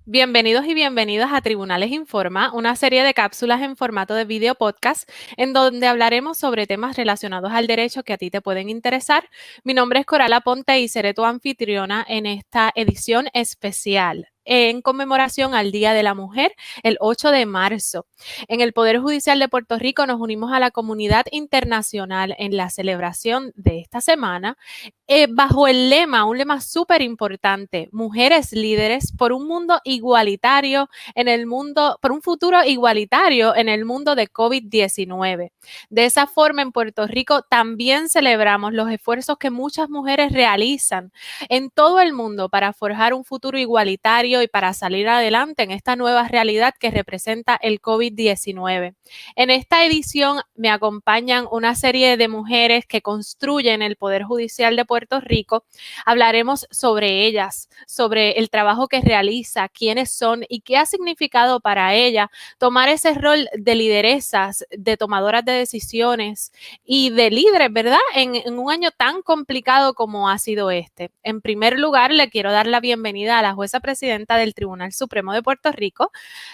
Bienvenidos y bienvenidas a Tribunales Informa, una serie de cápsulas en formato de video podcast en donde hablaremos sobre temas relacionados al derecho que a ti te pueden interesar. Mi nombre es Coral Aponte y seré tu anfitriona en esta edición especial en conmemoración al Día de la Mujer, el 8 de marzo. En el Poder Judicial de Puerto Rico nos unimos a la comunidad internacional en la celebración de esta semana bajo un lema súper importante: mujeres líderes por un mundo igualitario por un futuro igualitario en el mundo de COVID-19. De esa forma, en Puerto Rico también celebramos los esfuerzos que muchas mujeres realizan en todo el mundo para forjar un futuro igualitario y para salir adelante en esta nueva realidad que representa el COVID-19. En esta edición me acompañan una serie de mujeres que construyen el Poder Judicial de Puerto Rico. Hablaremos sobre ellas, sobre el trabajo que realiza, quiénes son y qué ha significado para ella tomar ese rol de lideresas, de tomadoras de decisiones y de líderes, ¿verdad? En un año tan complicado como ha sido este. En primer lugar, le quiero dar la bienvenida a la jueza presidenta del Tribunal Supremo de Puerto Rico,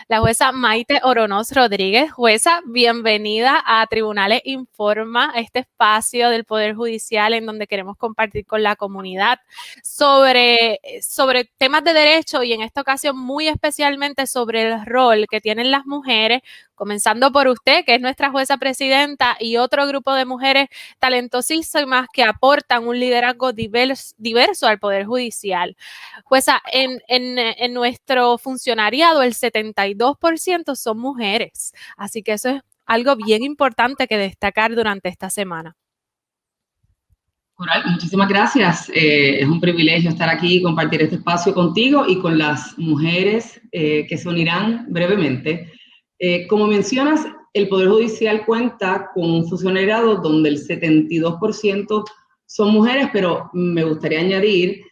la jueza Maite Oronoz Rodríguez. Jueza, bienvenida a Tribunales Informa, este espacio del Poder Judicial en donde queremos compartir con la comunidad sobre temas de derecho y en esta ocasión muy especialmente sobre el rol que tienen las mujeres, comenzando por usted, que es nuestra jueza presidenta, y otro grupo de mujeres talentosísimas que aportan un liderazgo diverso al Poder Judicial. Jueza, en nuestro funcionariado el 72% son mujeres, así que eso es algo bien importante que destacar durante esta semana. Coral, muchísimas gracias. Es un privilegio estar aquí y compartir este espacio contigo y con las mujeres que se unirán brevemente. Como mencionas, el Poder Judicial cuenta con un funcionariado donde el 72% son mujeres, pero me gustaría añadir,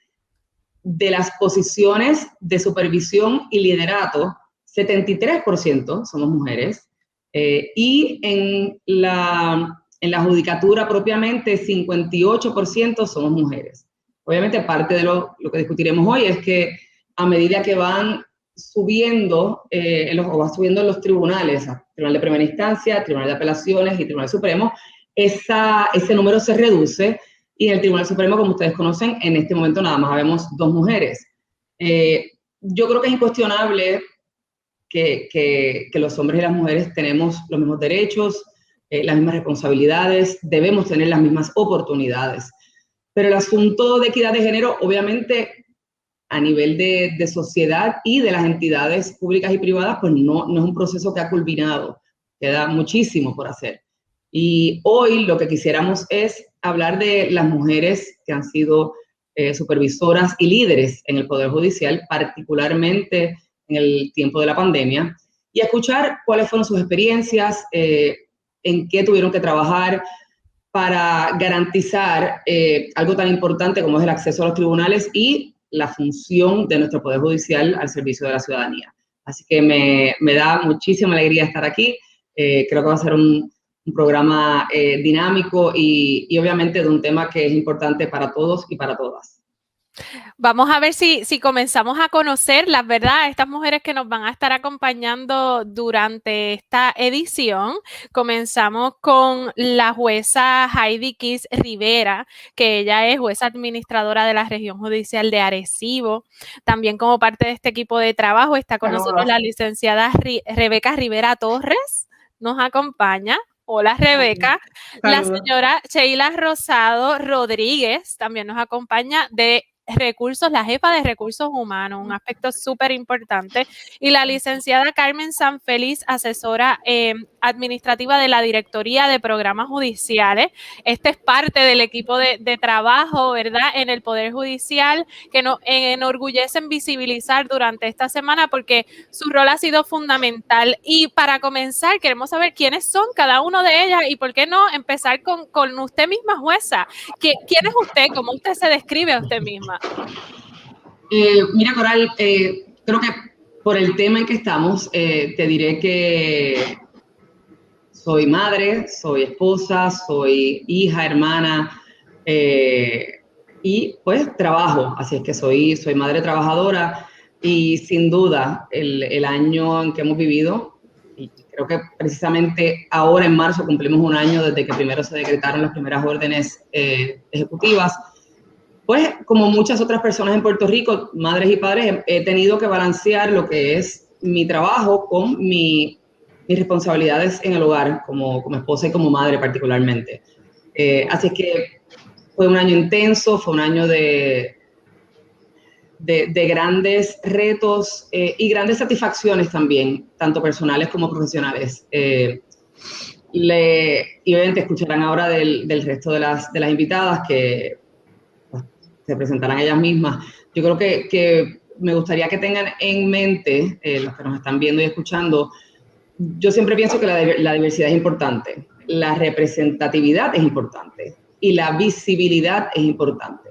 de las posiciones de supervisión y liderato, 73% somos mujeres, y en la judicatura propiamente 58% somos mujeres. Obviamente parte de lo que discutiremos hoy es que a medida que van subiendo, va subiendo en los tribunales, Tribunal de Primera Instancia, Tribunal de Apelaciones y Tribunal Supremo, ese número se reduce. Y en el Tribunal Supremo, como ustedes conocen, en este momento nada más habemos 2 mujeres. Yo creo que es incuestionable que los hombres y las mujeres tenemos los mismos derechos, las mismas responsabilidades, debemos tener las mismas oportunidades. Pero el asunto de equidad de género, obviamente, a nivel de sociedad y de las entidades públicas y privadas, pues no es un proceso que ha culminado. Queda muchísimo por hacer. Y hoy lo que quisiéramos es hablar de las mujeres que han sido supervisoras y líderes en el Poder Judicial, particularmente en el tiempo de la pandemia, y escuchar cuáles fueron sus experiencias, en qué tuvieron que trabajar para garantizar algo tan importante como es el acceso a los tribunales y la función de nuestro Poder Judicial al servicio de la ciudadanía. Así que me da muchísima alegría estar aquí. Creo que va a ser un programa dinámico y obviamente de un tema que es importante para todos y para todas. Vamos a ver si comenzamos a conocerlas, ¿verdad? Estas mujeres que nos van a estar acompañando durante esta edición. Comenzamos con la jueza Heidi Kiss Rivera, que ella es jueza administradora de la Región Judicial de Arecibo. También como parte de este equipo de trabajo está con nosotros la licenciada Rebeca Rivera Torres, nos acompaña. Hola, Rebeca. La señora Sheila Rosado Rodríguez también nos acompaña de la jefa de recursos humanos, un aspecto súper importante, y la licenciada Carmen Sanfeliz, asesora administrativa de la Directoría de Programas Judiciales. Este es parte del equipo de trabajo, ¿verdad?, en el Poder Judicial, que nos enorgullecen visibilizar durante esta semana porque su rol ha sido fundamental. Y para comenzar, queremos saber quiénes son cada uno de ellas y por qué no empezar con usted misma, jueza. ¿Quién es usted? ¿Cómo usted se describe a usted misma? Mira, Coral, creo que por el tema en que estamos, te diré que soy madre, soy esposa, soy hija, hermana, y pues trabajo, así es que soy madre trabajadora. y sin duda el año en que hemos vivido, y creo que precisamente ahora en marzo cumplimos un año desde que primero se decretaron las primeras órdenes ejecutivas, pues como muchas otras personas en Puerto Rico, madres y padres, he tenido que balancear lo que es mi trabajo con mis responsabilidades en el hogar, como esposa y como madre particularmente. Así es que fue un año intenso, fue un año de grandes retos y grandes satisfacciones también, tanto personales como profesionales. Y obviamente escucharán ahora del resto de las invitadas que pues, se presentarán ellas mismas. Yo creo que me gustaría que tengan en mente, los que nos están viendo y escuchando, yo siempre pienso que la diversidad es importante, la representatividad es importante y la visibilidad es importante.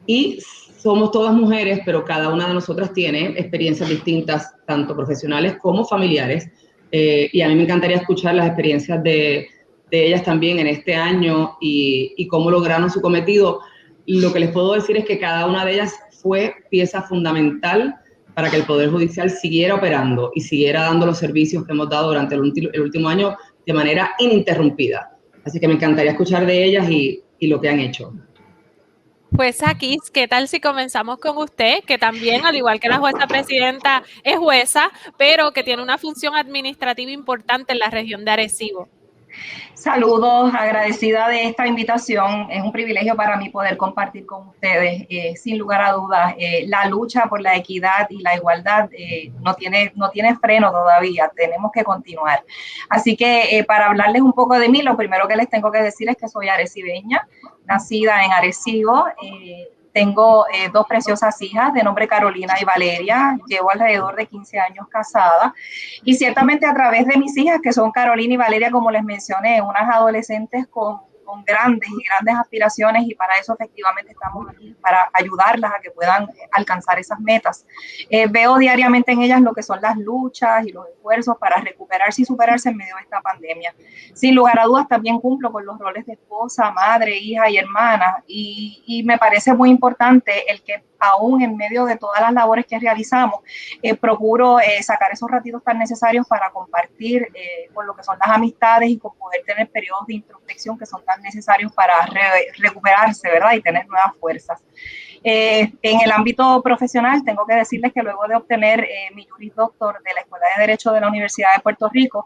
Y somos todas mujeres, pero cada una de nosotras tiene experiencias distintas, tanto profesionales como familiares. Y a mí me encantaría escuchar las experiencias de ellas también en este año y cómo lograron su cometido. Lo que les puedo decir es que cada una de ellas fue pieza fundamental para que el Poder Judicial siguiera operando y siguiera dando los servicios que hemos dado durante el último año de manera ininterrumpida. Así que me encantaría escuchar de ellas y lo que han hecho. Jueza Kiss, ¿qué tal si comenzamos con usted, que también, al igual que la jueza presidenta, es jueza, pero que tiene una función administrativa importante en la región de Arecibo? Saludos, agradecida de esta invitación. Es un privilegio para mí poder compartir con ustedes. Sin lugar a dudas, la lucha por la equidad y la igualdad no tiene freno todavía. Tenemos que continuar. Así que para hablarles un poco de mí, lo primero que les tengo que decir es que soy arecibeña, nacida en Arecibo. Tengo dos preciosas hijas de nombre Carolina y Valeria. Llevo alrededor de 15 años casada. Y ciertamente a través de mis hijas, que son Carolina y Valeria, como les mencioné, unas adolescentes con grandes aspiraciones, y para eso efectivamente estamos aquí, para ayudarlas a que puedan alcanzar esas metas. Veo diariamente en ellas lo que son las luchas y los esfuerzos para recuperarse y superarse en medio de esta pandemia. Sin lugar a dudas, también cumplo con los roles de esposa, madre, hija y hermana, y me parece muy importante el que aún en medio de todas las labores que realizamos, procuro sacar esos ratitos tan necesarios para compartir con lo que son las amistades y con poder tener periodos de introspección que son tan necesarios para recuperarse, ¿verdad? Y tener nuevas fuerzas. En el ámbito profesional, tengo que decirles que luego de obtener mi Juris Doctor de la Escuela de Derecho de la Universidad de Puerto Rico,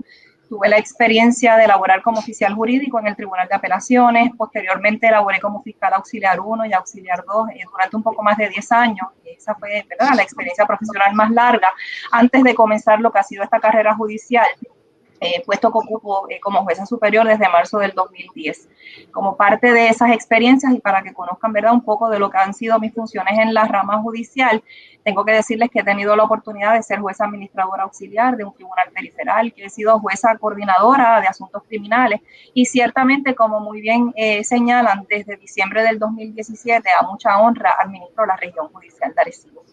tuve la experiencia de laborar como oficial jurídico en el Tribunal de Apelaciones. Posteriormente laboré como fiscal auxiliar 1 y auxiliar 2 durante un poco más de 10 años. Esa fue, ¿verdad?, la experiencia profesional más larga antes de comenzar lo que ha sido esta carrera judicial. Puesto que ocupo como jueza superior desde marzo del 2010. Como parte de esas experiencias y para que conozcan, ¿verdad?, un poco de lo que han sido mis funciones en la rama judicial, tengo que decirles que he tenido la oportunidad de ser jueza administradora auxiliar de un tribunal periferal, que he sido jueza coordinadora de asuntos criminales y ciertamente, como muy bien señalan, desde diciembre del 2017 a mucha honra administro la región judicial de Arecibo.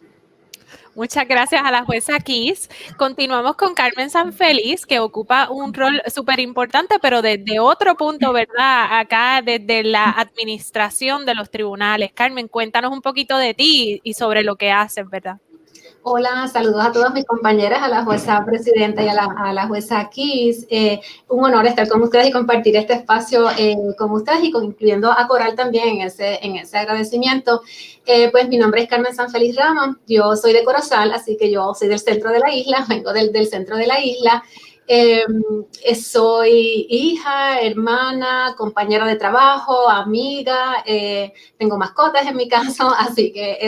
Muchas gracias a la jueza Kiss. Continuamos con Carmen Sanfeliz, que ocupa un rol súper importante, pero desde otro punto, ¿verdad? Acá, desde la administración de los tribunales. Carmen, cuéntanos un poquito de ti y sobre lo que haces, ¿verdad? Hola, saludos a todas mis compañeras, a la jueza presidenta y a la jueza Kiss. Un honor estar con ustedes y compartir este espacio con ustedes y incluyendo a Coral también en ese agradecimiento. Pues mi nombre es Carmen Sanfeliz Ramos, yo soy de Corozal, así que yo soy del centro de la isla, vengo del centro de la isla. Soy hija, hermana, compañera de trabajo, amiga, tengo mascotas en mi caso, así que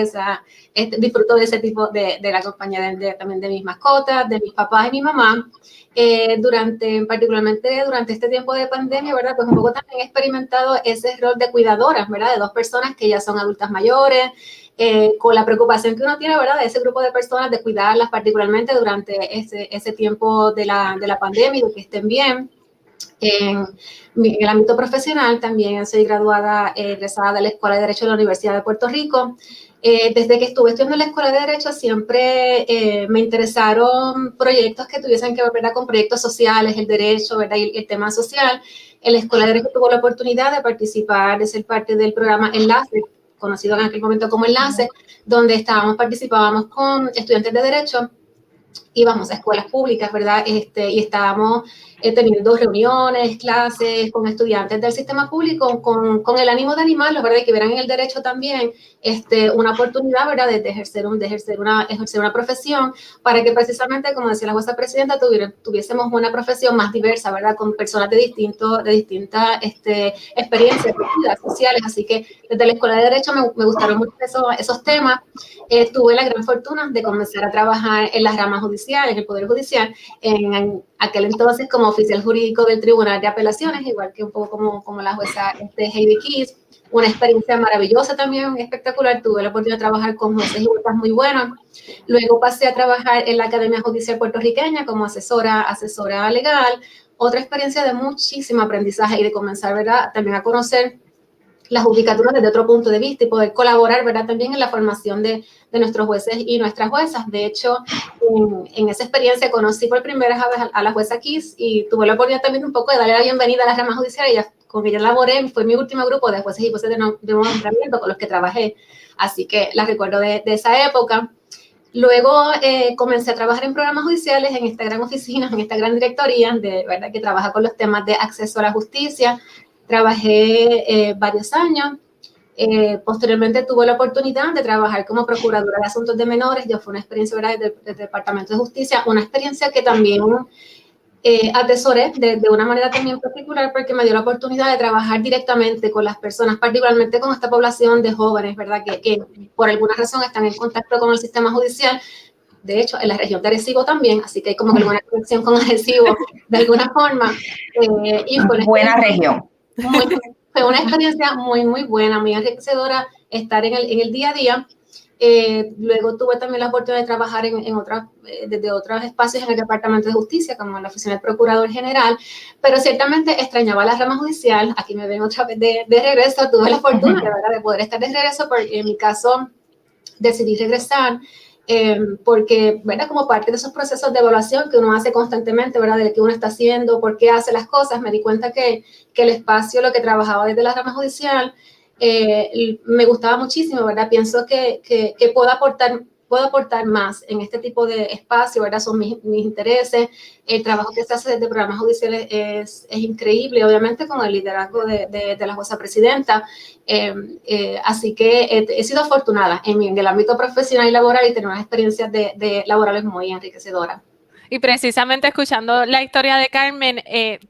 disfruto de ese tipo de la compañía también de mis mascotas, de mis papás y mi mamá. Particularmente durante este tiempo de pandemia, ¿verdad? Pues un poco también he experimentado ese rol de cuidadoras, ¿verdad? De dos personas que ya son adultas mayores, con la preocupación que uno tiene, ¿verdad?, de ese grupo de personas, de cuidarlas particularmente durante ese tiempo de la pandemia y de que estén bien. En el ámbito profesional también soy graduada, egresada de la Escuela de Derecho de la Universidad de Puerto Rico. Desde que estuve estudiando en la Escuela de Derecho siempre me interesaron proyectos que tuviesen que ver, ¿verdad?, con proyectos sociales, el derecho, ¿verdad?, y el tema social. En la Escuela de Derecho tuve la oportunidad de participar, de ser parte del programa Enlace conocido en aquel momento como Enlace, donde participábamos con estudiantes de Derecho, íbamos a escuelas públicas, ¿verdad? Y estábamos teniendo reuniones, clases con estudiantes del sistema público con el ánimo de animarlos, ¿verdad? Y que vieran en el derecho también una oportunidad, ¿verdad? De ejercer una profesión para que precisamente, como decía la jueza presidenta, tuviésemos una profesión más diversa, ¿verdad? Con personas de distintas experiencias sociales. Así que desde la Escuela de Derecho me gustaron mucho esos temas. Tuve la gran fortuna de comenzar a trabajar en las ramas judiciales, en el Poder Judicial, en aquel entonces como oficial jurídico del Tribunal de Apelaciones, igual que un poco como la jueza Heidi Keys. Una experiencia maravillosa también, espectacular. Tuve la oportunidad de trabajar con jueces y juezas muy buenos. Luego pasé a trabajar en la Academia Judicial Puertorriqueña como asesora legal. Otra experiencia de muchísimo aprendizaje y de comenzar, ¿verdad?, también a conocer la judicatura desde otro punto de vista y poder colaborar, ¿verdad?, también en la formación de nuestros jueces y nuestras juezas. De hecho, en esa experiencia conocí por primera vez a la jueza Kiss y tuve la oportunidad también un poco de darle la bienvenida a las ramas judiciales. Con ella laboré, fue mi último grupo de jueces y jueces de nombramiento con los que trabajé. Así que la recuerdo de esa época. Luego comencé a trabajar en programas judiciales en esta gran oficina, en esta gran directoría, ¿verdad?, que trabaja con los temas de acceso a la justicia. Trabajé varios años. Posteriormente tuve la oportunidad de trabajar como procuradora de asuntos de menores. Yo fue una experiencia, ¿verdad?, del Departamento de Justicia, una experiencia que también atesoré de una manera también particular porque me dio la oportunidad de trabajar directamente con las personas, particularmente con esta población de jóvenes, ¿verdad?, que por alguna razón están en contacto con el sistema judicial. De hecho, en la región de Arecibo también, así que hay como que alguna conexión con Arecibo de alguna forma. Y fue buena región. Fue una experiencia muy, muy buena, muy enriquecedora estar en el día a día. Luego tuve también la oportunidad de trabajar desde otros espacios en el Departamento de Justicia, como en la oficina del Procurador General, pero ciertamente extrañaba la rama judicial. Aquí me ven otra vez de regreso. Tuve la fortuna, ¿verdad?, de poder estar de regreso, porque en mi caso decidí regresar porque, ¿verdad?, como parte de esos procesos de evaluación que uno hace constantemente, ¿verdad?, de qué uno está haciendo, por qué hace las cosas, me di cuenta que el espacio, lo que trabajaba desde la rama judicial, me gustaba muchísimo, ¿verdad? Pienso que puedo aportar más en este tipo de espacio, ¿verdad? Son mis intereses. El trabajo que se hace desde programas judiciales es increíble, obviamente con el liderazgo de la jueza presidenta. Así que he sido afortunada en el ámbito profesional y laboral y tener unas experiencias de laborales muy enriquecedoras. Y precisamente escuchando la historia de Carmen,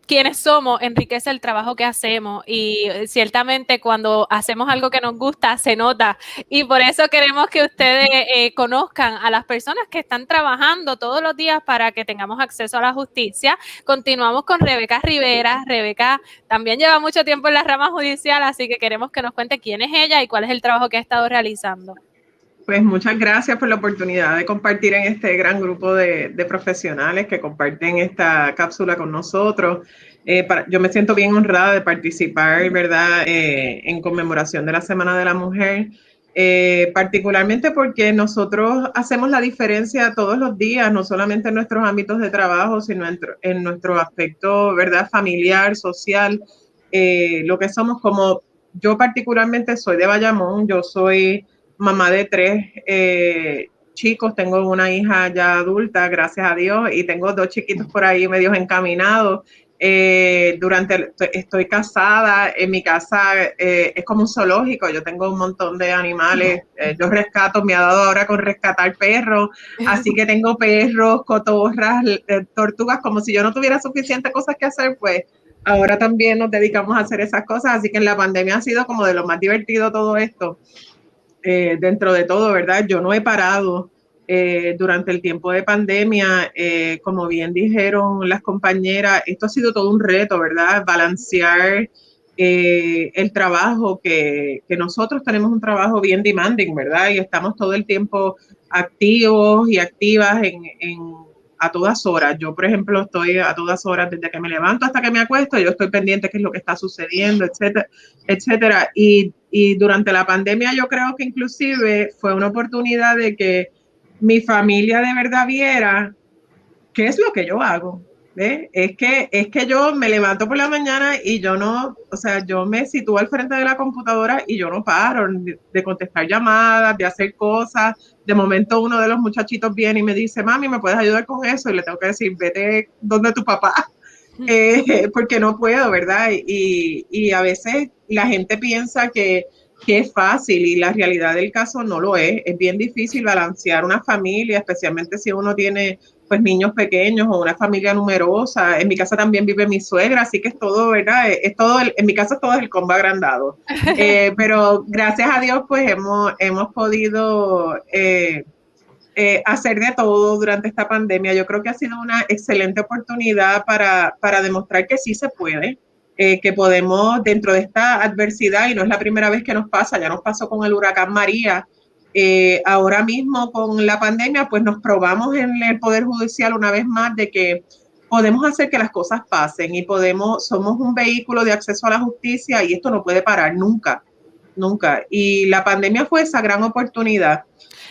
quienes somos enriquece el trabajo que hacemos y ciertamente cuando hacemos algo que nos gusta se nota y por eso queremos que ustedes conozcan a las personas que están trabajando todos los días para que tengamos acceso a la justicia. Continuamos con Rebeca Rivera. Rebeca también lleva mucho tiempo en la rama judicial, así que queremos que nos cuente quién es ella y cuál es el trabajo que ha estado realizando. Pues muchas gracias por la oportunidad de compartir en este gran grupo de profesionales que comparten esta cápsula con nosotros. Yo me siento bien honrada de participar, ¿verdad?, en conmemoración de la Semana de la Mujer, particularmente porque nosotros hacemos la diferencia todos los días, no solamente en nuestros ámbitos de trabajo, sino en nuestro aspecto, ¿verdad?, familiar, social, lo que somos. Como yo particularmente soy de Bayamón, yo soy mamá de 3 chicos, tengo una hija ya adulta, gracias a Dios, y tengo 2 chiquitos por ahí medios encaminados. Estoy casada, en mi casa es como un zoológico, yo tengo un montón de animales, yo rescato, me ha dado ahora con rescatar perros, así que tengo perros, cotorras, tortugas, como si yo no tuviera suficientes cosas que hacer, pues ahora también nos dedicamos a hacer esas cosas, así que en la pandemia ha sido como de lo más divertido todo esto. Dentro de todo, ¿verdad? Yo no he parado durante el tiempo de pandemia, como bien dijeron las compañeras, esto ha sido todo un reto, ¿verdad? Balancear el trabajo que nosotros tenemos un trabajo bien demanding, ¿verdad? Y estamos todo el tiempo activos y activas a todas horas. Yo, por ejemplo, estoy a todas horas desde que me levanto hasta que me acuesto, yo estoy pendiente de qué es lo que está sucediendo, etcétera, etcétera. Y durante la pandemia yo creo que inclusive fue una oportunidad de que mi familia de verdad viera qué es lo que yo hago. ¿Ve? Es que yo me levanto por la mañana y yo no, o sea, yo me sitúo al frente de la computadora y yo no paro de contestar llamadas, de hacer cosas. De momento uno de los muchachitos viene y me dice, mami, ¿me puedes ayudar con eso? Y le tengo que decir, vete donde tu papá, porque no puedo, ¿verdad? Y a veces la gente piensa que es fácil y la realidad del caso no lo es. Es bien difícil balancear una familia, especialmente si uno tiene pues niños pequeños o una familia numerosa. En mi casa también vive mi suegra, así que es todo, ¿verdad? Es todo, en mi casa todo es el combo agrandado. Pero gracias a Dios pues hemos podido hacer de todo durante esta pandemia. Yo creo que ha sido una excelente oportunidad para demostrar que sí se puede, que podemos dentro de esta adversidad, y no es la primera vez que nos pasa, ya nos pasó con el huracán María, ahora mismo con la pandemia, pues nos probamos en el Poder Judicial una vez más de que podemos hacer que las cosas pasen y somos un vehículo de acceso a la justicia y esto no puede parar nunca, nunca. Y la pandemia fue esa gran oportunidad.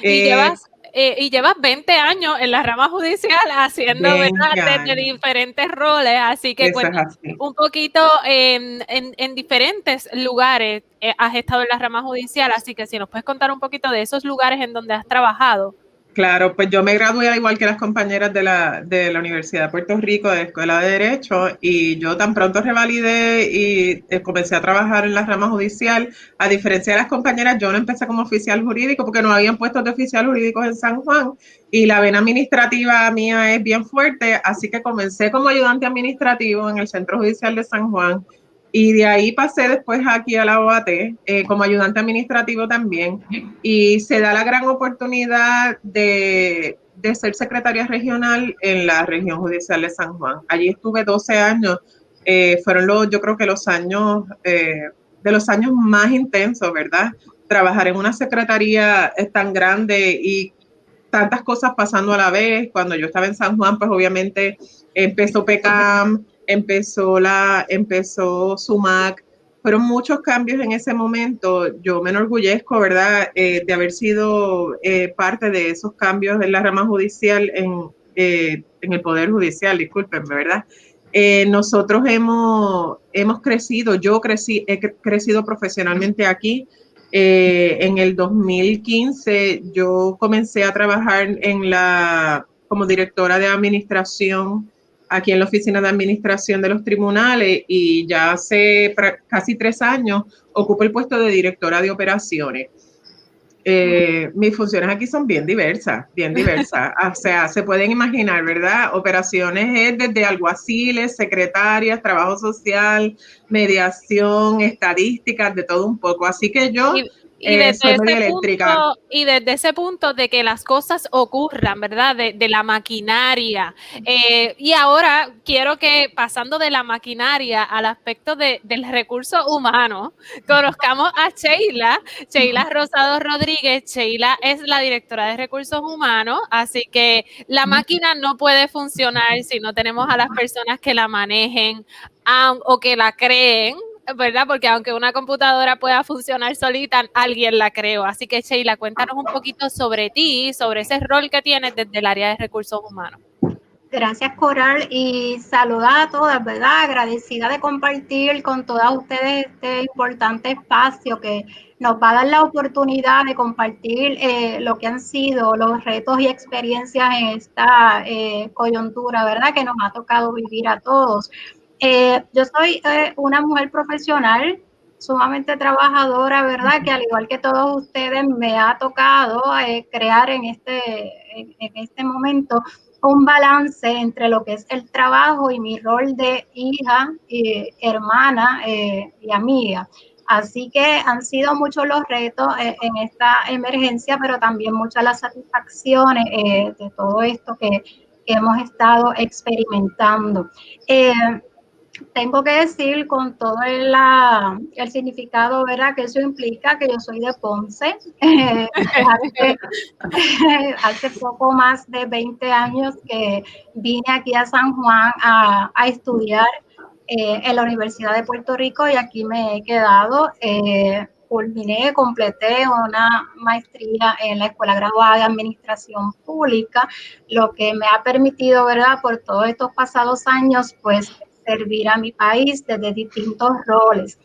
Y llevas 20 años en la rama judicial haciendo, ¿verdad?, desde diferentes roles, así que cuéntanos un poquito en diferentes lugares has estado en la rama judicial, así que si nos puedes contar un poquito de esos lugares en donde has trabajado. Claro, pues yo me gradué al igual que las compañeras de la Universidad de Puerto Rico de Escuela de Derecho, y yo tan pronto revalidé y comencé a trabajar en la rama judicial. A diferencia de las compañeras, yo no empecé como oficial jurídico porque no habían puestos de oficial jurídicos en San Juan y la vena administrativa mía es bien fuerte, así que comencé como ayudante administrativo en el Centro Judicial de San Juan. Y de ahí pasé después aquí a la OAT como ayudante administrativo también. Y se da la gran oportunidad de ser secretaria regional en la región judicial de San Juan. Allí estuve 12 años. Fueron yo creo que los años, de los años más intensos, ¿verdad? Trabajar en una secretaría tan grande y tantas cosas pasando a la vez. Cuando yo estaba en San Juan, pues obviamente empezó PECAM, empezó SUMAC. Fueron muchos cambios en ese momento. Yo me enorgullezco, ¿verdad?, de haber sido parte de esos cambios en la rama judicial, en el Poder Judicial, discúlpenme, ¿verdad? Nosotros hemos crecido, he crecido profesionalmente aquí. En el 2015 yo comencé a trabajar como directora de administración aquí en la Oficina de Administración de los Tribunales, y ya hace casi 3 años ocupo el puesto de directora de operaciones. Mis funciones aquí son bien diversas. O sea, se pueden imaginar, ¿verdad? Operaciones es desde alguaciles, secretarias, trabajo social, mediación, estadísticas, de todo un poco. Así que yo soy media eléctrica. Y desde ese punto de que las cosas ocurran, ¿verdad? De la maquinaria. Y ahora quiero que, pasando de la maquinaria al aspecto del recurso humano, conozcamos a Sheila Rosado Rodríguez. Sheila es la directora de recursos humanos, así que la máquina no puede funcionar si no tenemos a las personas que la manejen o que la creen, ¿verdad? Porque aunque una computadora pueda funcionar solita, alguien la creó. Así que, Sheila, cuéntanos un poquito sobre ti, sobre ese rol que tienes desde el área de recursos humanos. Gracias, Coral, y saludar a todas, ¿verdad? Agradecida de compartir con todas ustedes este importante espacio que nos va a dar la oportunidad de compartir lo que han sido los retos y experiencias en esta coyuntura, ¿verdad? Que nos ha tocado vivir a todos. Yo soy una mujer profesional, sumamente trabajadora, ¿verdad? Que al igual que todos ustedes me ha tocado crear en este momento un balance entre lo que es el trabajo y mi rol de hija, hermana y amiga. Así que han sido muchos los retos en esta emergencia, pero también muchas las satisfacciones de todo esto que hemos estado experimentando. Tengo que decir con todo el significado, ¿verdad?, que eso implica, que yo soy de Ponce. Hace poco más de 20 años que vine aquí a San Juan a estudiar en la Universidad de Puerto Rico, y aquí me he quedado. completé una maestría en la Escuela Graduada de Administración Pública, lo que me ha permitido, ¿verdad?, por todos estos pasados años, pues, servir a mi país desde distintos roles.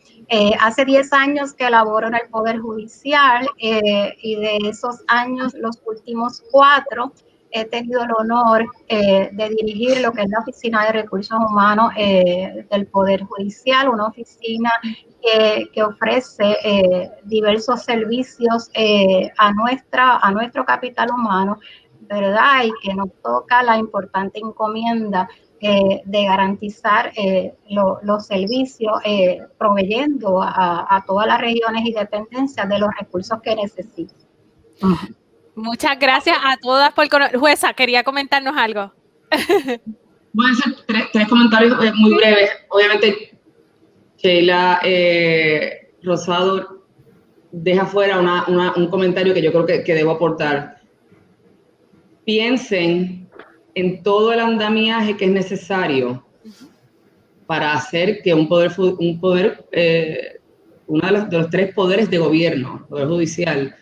Hace 10 años que laboro en el Poder Judicial y de esos años, los últimos 4, he tenido el honor de dirigir lo que es la Oficina de Recursos Humanos del Poder Judicial, una oficina que ofrece diversos servicios a nuestro capital humano, ¿verdad? Y que nos toca la importante encomienda de garantizar los servicios, proveyendo a todas las regiones y dependencias de los recursos que necesitan. Muchas gracias a todas por conocer. Jueza, quería comentarnos algo. Voy a hacer 3 comentarios muy breves. Obviamente, Sheila Rosado deja fuera un comentario que yo creo que debo aportar. Piensen en todo el andamiaje que es necesario para hacer que uno de los 3 poderes de gobierno, el Poder Judicial,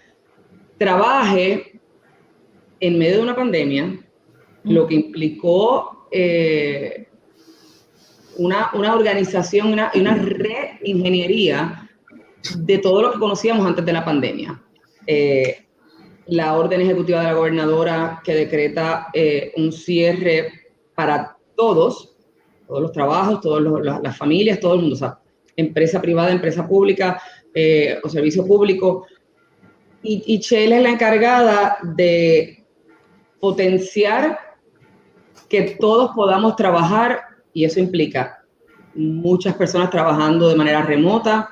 trabaje en medio de una pandemia, lo que implicó una organización y una reingeniería de todo lo que conocíamos antes de la pandemia. La orden ejecutiva de la gobernadora que decreta un cierre para todos los trabajos, las familias, todo el mundo, o sea, empresa privada, empresa pública o servicio público. Y Sheila es la encargada de potenciar que todos podamos trabajar, y eso implica muchas personas trabajando de manera remota.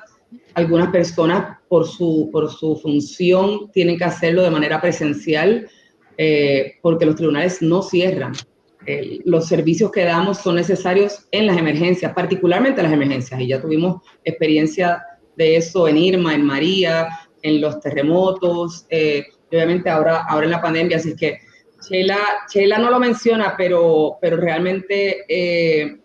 Algunas personas por su función tienen que hacerlo de manera presencial porque los tribunales no cierran. Los servicios que damos son necesarios en las emergencias, particularmente en las emergencias, y ya tuvimos experiencia de eso en Irma, en María, en los terremotos, obviamente ahora en la pandemia. Así que Sheila no lo menciona, pero realmente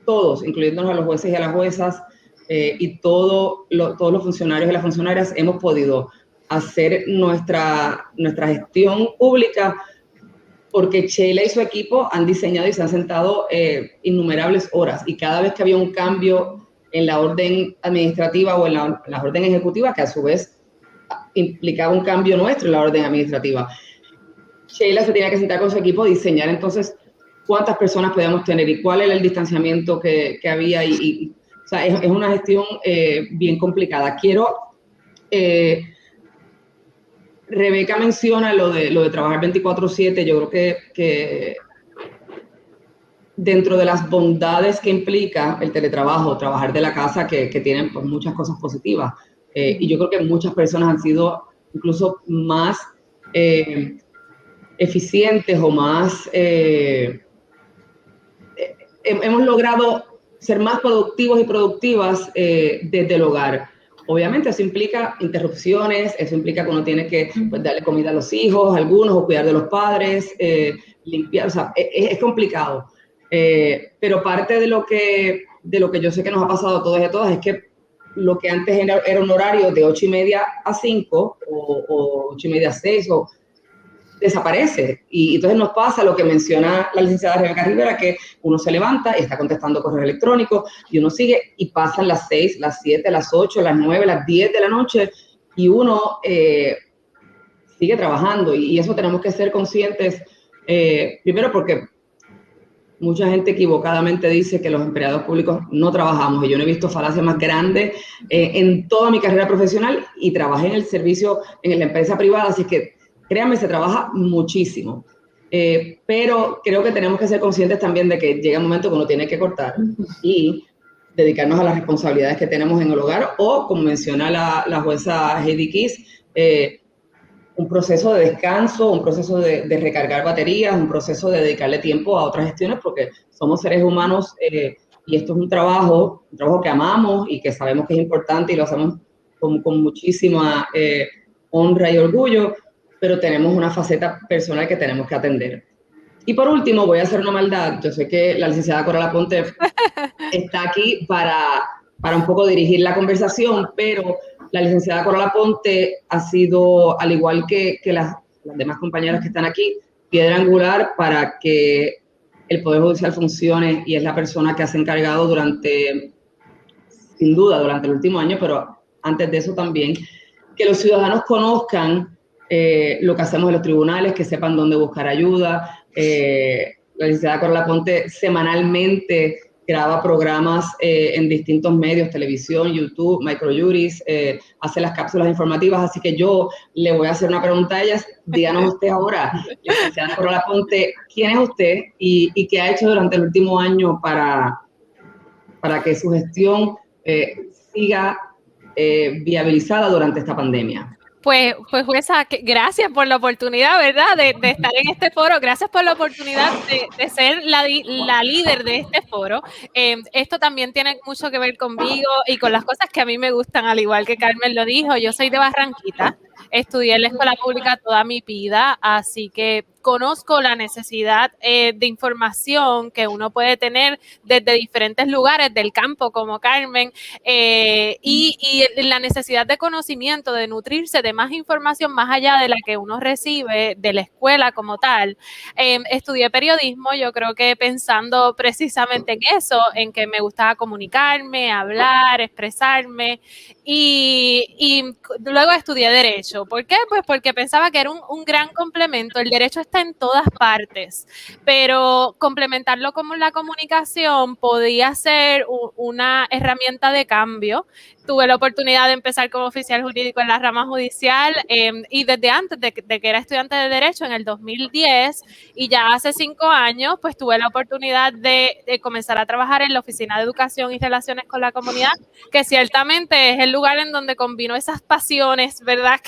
todos, incluyéndonos a los jueces y a las juezas, y todos los funcionarios y las funcionarias hemos podido hacer nuestra gestión pública porque Sheila y su equipo han diseñado y se han sentado innumerables horas, y cada vez que había un cambio en la orden administrativa o en la orden ejecutiva, que a su vez implicaba un cambio nuestro en la orden administrativa, Sheila se tenía que sentar con su equipo a diseñar entonces cuántas personas podíamos tener y cuál era el distanciamiento que había. O sea, es una gestión bien complicada. Rebeca menciona lo de trabajar 24/7. Yo creo que dentro de las bondades que implica el teletrabajo, trabajar de la casa, que tienen pues, muchas cosas positivas. Y yo creo que muchas personas han sido incluso más eficientes o más... hemos logrado ser más productivos y productivas desde el hogar. Obviamente eso implica interrupciones, eso implica que uno tiene que pues, darle comida a los hijos, algunos, o cuidar de los padres, limpiar, o sea, es complicado. Pero parte de lo que yo sé que nos ha pasado a todos y a todas es que lo que antes era un horario de 8:30 a 5 o 8:30 a 6 desaparece. Y entonces nos pasa lo que menciona la licenciada Rebeca Rivera, que uno se levanta y está contestando correos electrónicos y uno sigue y pasan las 6, las 7, las 8, las 9, las 10 de la noche y uno sigue trabajando, y eso tenemos que ser conscientes, primero porque mucha gente equivocadamente dice que los empleados públicos no trabajamos, y yo no he visto falacia más grande en toda mi carrera profesional, y trabajé en el servicio, en la empresa privada, así que créanme, se trabaja muchísimo, pero creo que tenemos que ser conscientes también de que llega un momento que uno tiene que cortar y dedicarnos a las responsabilidades que tenemos en el hogar, o como menciona la jueza Heidi Kiss, un proceso de descanso, un proceso de recargar baterías, un proceso de dedicarle tiempo a otras gestiones, porque somos seres humanos y esto es un trabajo que amamos y que sabemos que es importante y lo hacemos con muchísima honra y orgullo, pero tenemos una faceta personal que tenemos que atender. Y por último, voy a hacer una maldad. Yo sé que la licenciada Coral Aponte está aquí para un poco dirigir la conversación, pero La licenciada Corola Ponte ha sido, al igual que las demás compañeras que están aquí, piedra angular para que el Poder Judicial funcione, y es la persona que se ha encargado sin duda, durante el último año, pero antes de eso también, que los ciudadanos conozcan lo que hacemos en los tribunales, que sepan dónde buscar ayuda. La licenciada Corola Ponte semanalmente graba programas en distintos medios, televisión, YouTube, microjuris, hace las cápsulas informativas, así que yo le voy a hacer una pregunta a ellas. Díganos usted ahora, licenciada Corola Ponte, ¿quién es usted y qué ha hecho durante el último año para que su gestión siga viabilizada durante esta pandemia? Pues jueza, gracias por la oportunidad, ¿verdad?, de estar en este foro. Gracias por la oportunidad de ser la líder de este foro. Esto también tiene mucho que ver conmigo y con las cosas que a mí me gustan, al igual que Carmen lo dijo. Yo soy de Barranquita, estudié en la escuela pública toda mi vida, así que conozco la necesidad de información que uno puede tener desde diferentes lugares del campo, como Carmen, y la necesidad de conocimiento, de nutrirse de más información más allá de la que uno recibe de la escuela como tal. Estudié periodismo, yo creo que pensando precisamente en eso, en que me gustaba comunicarme, hablar, expresarme, y luego estudié Derecho. ¿Por qué? Pues porque pensaba que era un gran complemento. El derecho está en todas partes, pero complementarlo con la comunicación podía ser una herramienta de cambio. Tuve la oportunidad de empezar como oficial jurídico en la rama judicial y desde antes de que era estudiante de Derecho en el 2010, y ya hace 5 años, pues tuve la oportunidad de comenzar a trabajar en la Oficina de Educación y Relaciones con la Comunidad, que ciertamente es el lugar en donde combino esas pasiones, ¿verdad?,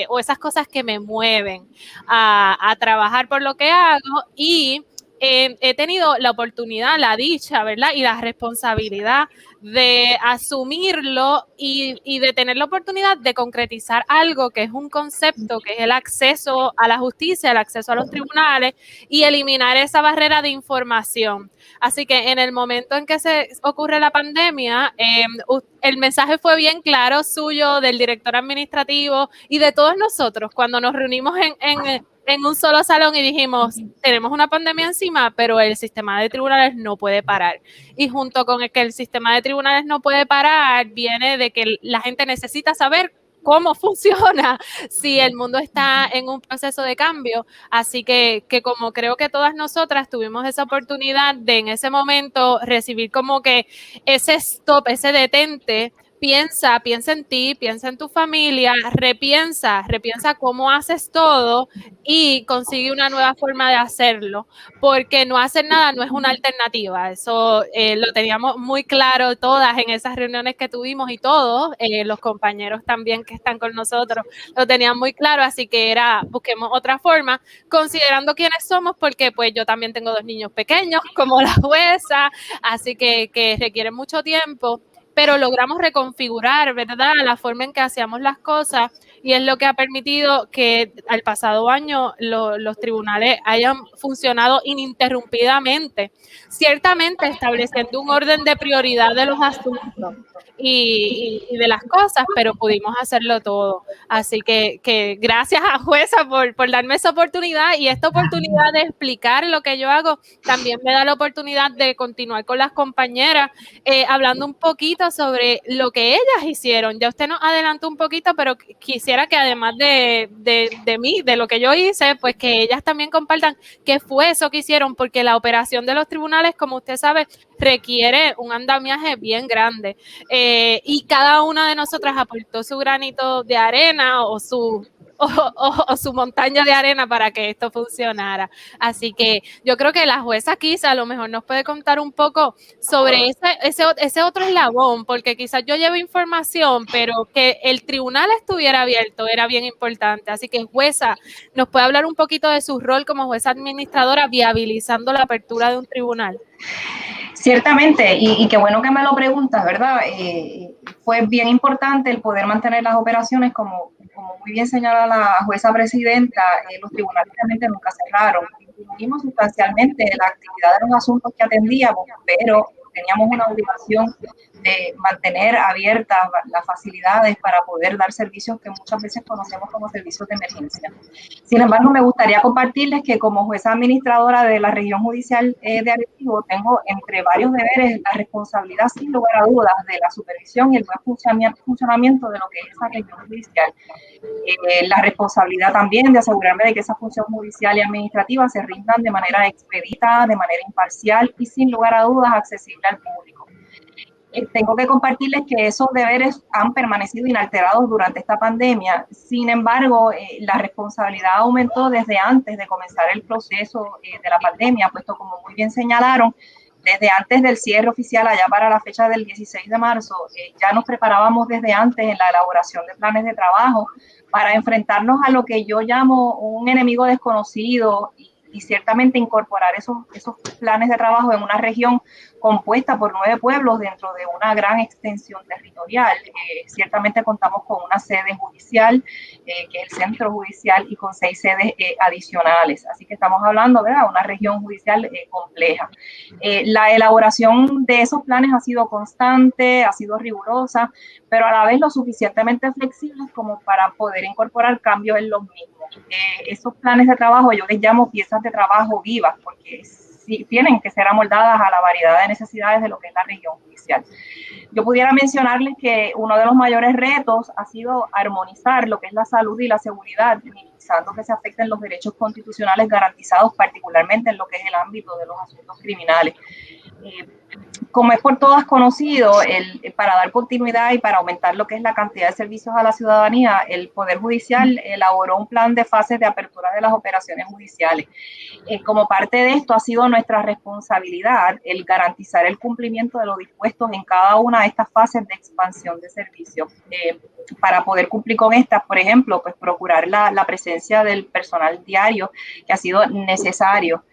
o esas cosas que me mueven a trabajar por lo que hago, y he tenido la oportunidad, la dicha, ¿verdad?, y la responsabilidad de asumirlo y de tener la oportunidad de concretizar algo que es un concepto, que es el acceso a la justicia, el acceso a los tribunales y eliminar esa barrera de información. Así que en el momento en que se ocurre la pandemia, el mensaje fue bien claro suyo, del director administrativo y de todos nosotros cuando nos reunimos en un solo salón y dijimos, tenemos una pandemia encima, pero el sistema de tribunales no puede parar. Y junto con el que el sistema de tribunales no puede parar, viene de que la gente necesita saber cómo funciona si el mundo está en un proceso de cambio. Así que como creo que todas nosotras tuvimos esa oportunidad de en ese momento recibir como que ese stop, ese detente, piensa en ti, piensa en tu familia, repiensa cómo haces todo y consigue una nueva forma de hacerlo, porque no hacer nada no es una alternativa. Eso lo teníamos muy claro todas en esas reuniones que tuvimos, y todos los compañeros también que están con nosotros lo tenían muy claro, así que busquemos otra forma, considerando quiénes somos, porque pues yo también tengo 2 niños pequeños, como la jueza, así que requieren mucho tiempo, pero logramos reconfigurar, ¿verdad?, la forma en que hacíamos las cosas, y es lo que ha permitido que al pasado año los tribunales hayan funcionado ininterrumpidamente, ciertamente estableciendo un orden de prioridad de los asuntos y de las cosas, pero pudimos hacerlo todo. Así que gracias a jueza por darme esa oportunidad, y esta oportunidad de explicar lo que yo hago también me da la oportunidad de continuar con las compañeras hablando un poquito sobre lo que ellas hicieron. Ya usted nos adelantó un poquito, pero quisiera que además de mí, de lo que yo hice, pues que ellas también compartan qué fue eso que hicieron, porque la operación de los tribunales, como usted sabe, requiere un andamiaje bien grande, y cada una de nosotras aportó su granito de arena o su montaña de arena para que esto funcionara. Así que yo creo que la jueza quizá a lo mejor nos puede contar un poco sobre ese otro eslabón, porque quizás yo llevo información, pero que el tribunal estuviera abierto era bien importante. Así que jueza, ¿nos puede hablar un poquito de su rol como jueza administradora viabilizando la apertura de un tribunal? Ciertamente, y qué bueno que me lo preguntas, ¿verdad? Fue bien importante el poder mantener las operaciones, como muy bien señala la jueza presidenta. Los tribunales realmente nunca cerraron. Disminuimos sustancialmente la actividad de los asuntos que atendíamos, pero teníamos una obligación de mantener abiertas las facilidades para poder dar servicios que muchas veces conocemos como servicios de emergencia. Sin embargo, me gustaría compartirles que como jueza administradora de la región judicial de Arecibo, tengo entre varios deberes la responsabilidad, sin lugar a dudas, de la supervisión y el buen funcionamiento de lo que es esa región judicial. La responsabilidad también de asegurarme de que esa función judicial y administrativa se rindan de manera expedita, de manera imparcial y sin lugar a dudas accesible al público. Tengo que compartirles que esos deberes han permanecido inalterados durante esta pandemia. Sin embargo, la responsabilidad aumentó desde antes de comenzar el proceso de la pandemia, puesto como muy bien señalaron, desde antes del cierre oficial, allá para la fecha del 16 de marzo, ya nos preparábamos desde antes en la elaboración de planes de trabajo para enfrentarnos a lo que yo llamo un enemigo desconocido y ciertamente incorporar esos planes de trabajo en una región compuesta por 9 pueblos dentro de una gran extensión territorial. Ciertamente contamos con una sede judicial, que es el centro judicial, y con 6 sedes adicionales. Así que estamos hablando de una región judicial compleja. La elaboración de esos planes ha sido constante, ha sido rigurosa, pero a la vez lo suficientemente flexibles como para poder incorporar cambios en los mismos. Esos planes de trabajo yo les llamo piezas de trabajo vivas, porque sí, tienen que ser amoldadas a la variedad de necesidades de lo que es la región judicial. Yo pudiera mencionarles que uno de los mayores retos ha sido armonizar lo que es la salud y la seguridad, minimizando que se afecten los derechos constitucionales garantizados, particularmente en lo que es el ámbito de los asuntos criminales. Como es por todas conocido, para dar continuidad y para aumentar lo que es la cantidad de servicios a la ciudadanía, el Poder Judicial elaboró un plan de fases de apertura de las operaciones judiciales. Como parte de esto ha sido nuestra responsabilidad el garantizar el cumplimiento de lo dispuesto en cada una de estas fases de expansión de servicios. Para poder cumplir con estas, por ejemplo, pues procurar la presencia del personal diario que ha sido necesario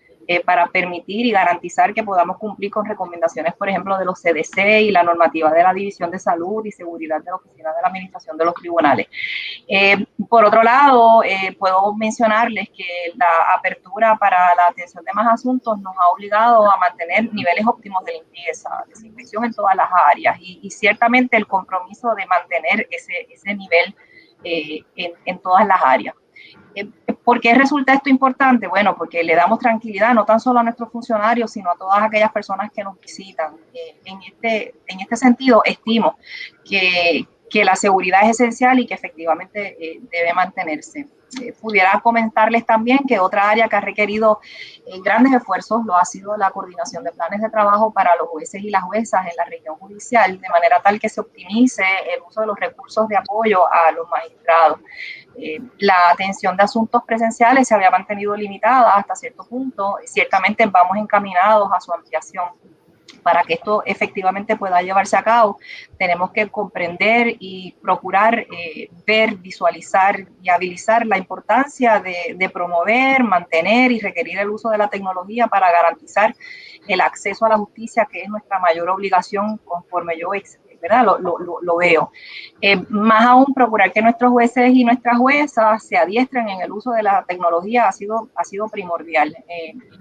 para permitir y garantizar que podamos cumplir con recomendaciones, por ejemplo, de los CDC y la normativa de la División de Salud y Seguridad de la Oficina de la Administración de los Tribunales. Por otro lado, puedo mencionarles que la apertura para la atención de más asuntos nos ha obligado a mantener niveles óptimos de limpieza, desinfección en todas las áreas y ciertamente el compromiso de mantener ese nivel en todas las áreas. ¿Por qué resulta esto importante? Bueno, porque le damos tranquilidad no tan solo a nuestros funcionarios, sino a todas aquellas personas que nos visitan. En este sentido, estimo que la seguridad es esencial y que efectivamente debe mantenerse. Pudiera comentarles también que otra área que ha requerido grandes esfuerzos lo ha sido la coordinación de planes de trabajo para los jueces y las juezas en la región judicial, de manera tal que se optimice el uso de los recursos de apoyo a los magistrados. La atención de asuntos presenciales se había mantenido limitada hasta cierto punto. Ciertamente vamos encaminados a su ampliación. Para que esto efectivamente pueda llevarse a cabo, tenemos que comprender y procurar ver, visualizar y habilitar la importancia de promover, mantener y requerir el uso de la tecnología para garantizar el acceso a la justicia, que es nuestra mayor obligación conforme yo lo veo. Más aún, procurar que nuestros jueces y nuestras juezas se adiestren en el uso de la tecnología ha sido primordial.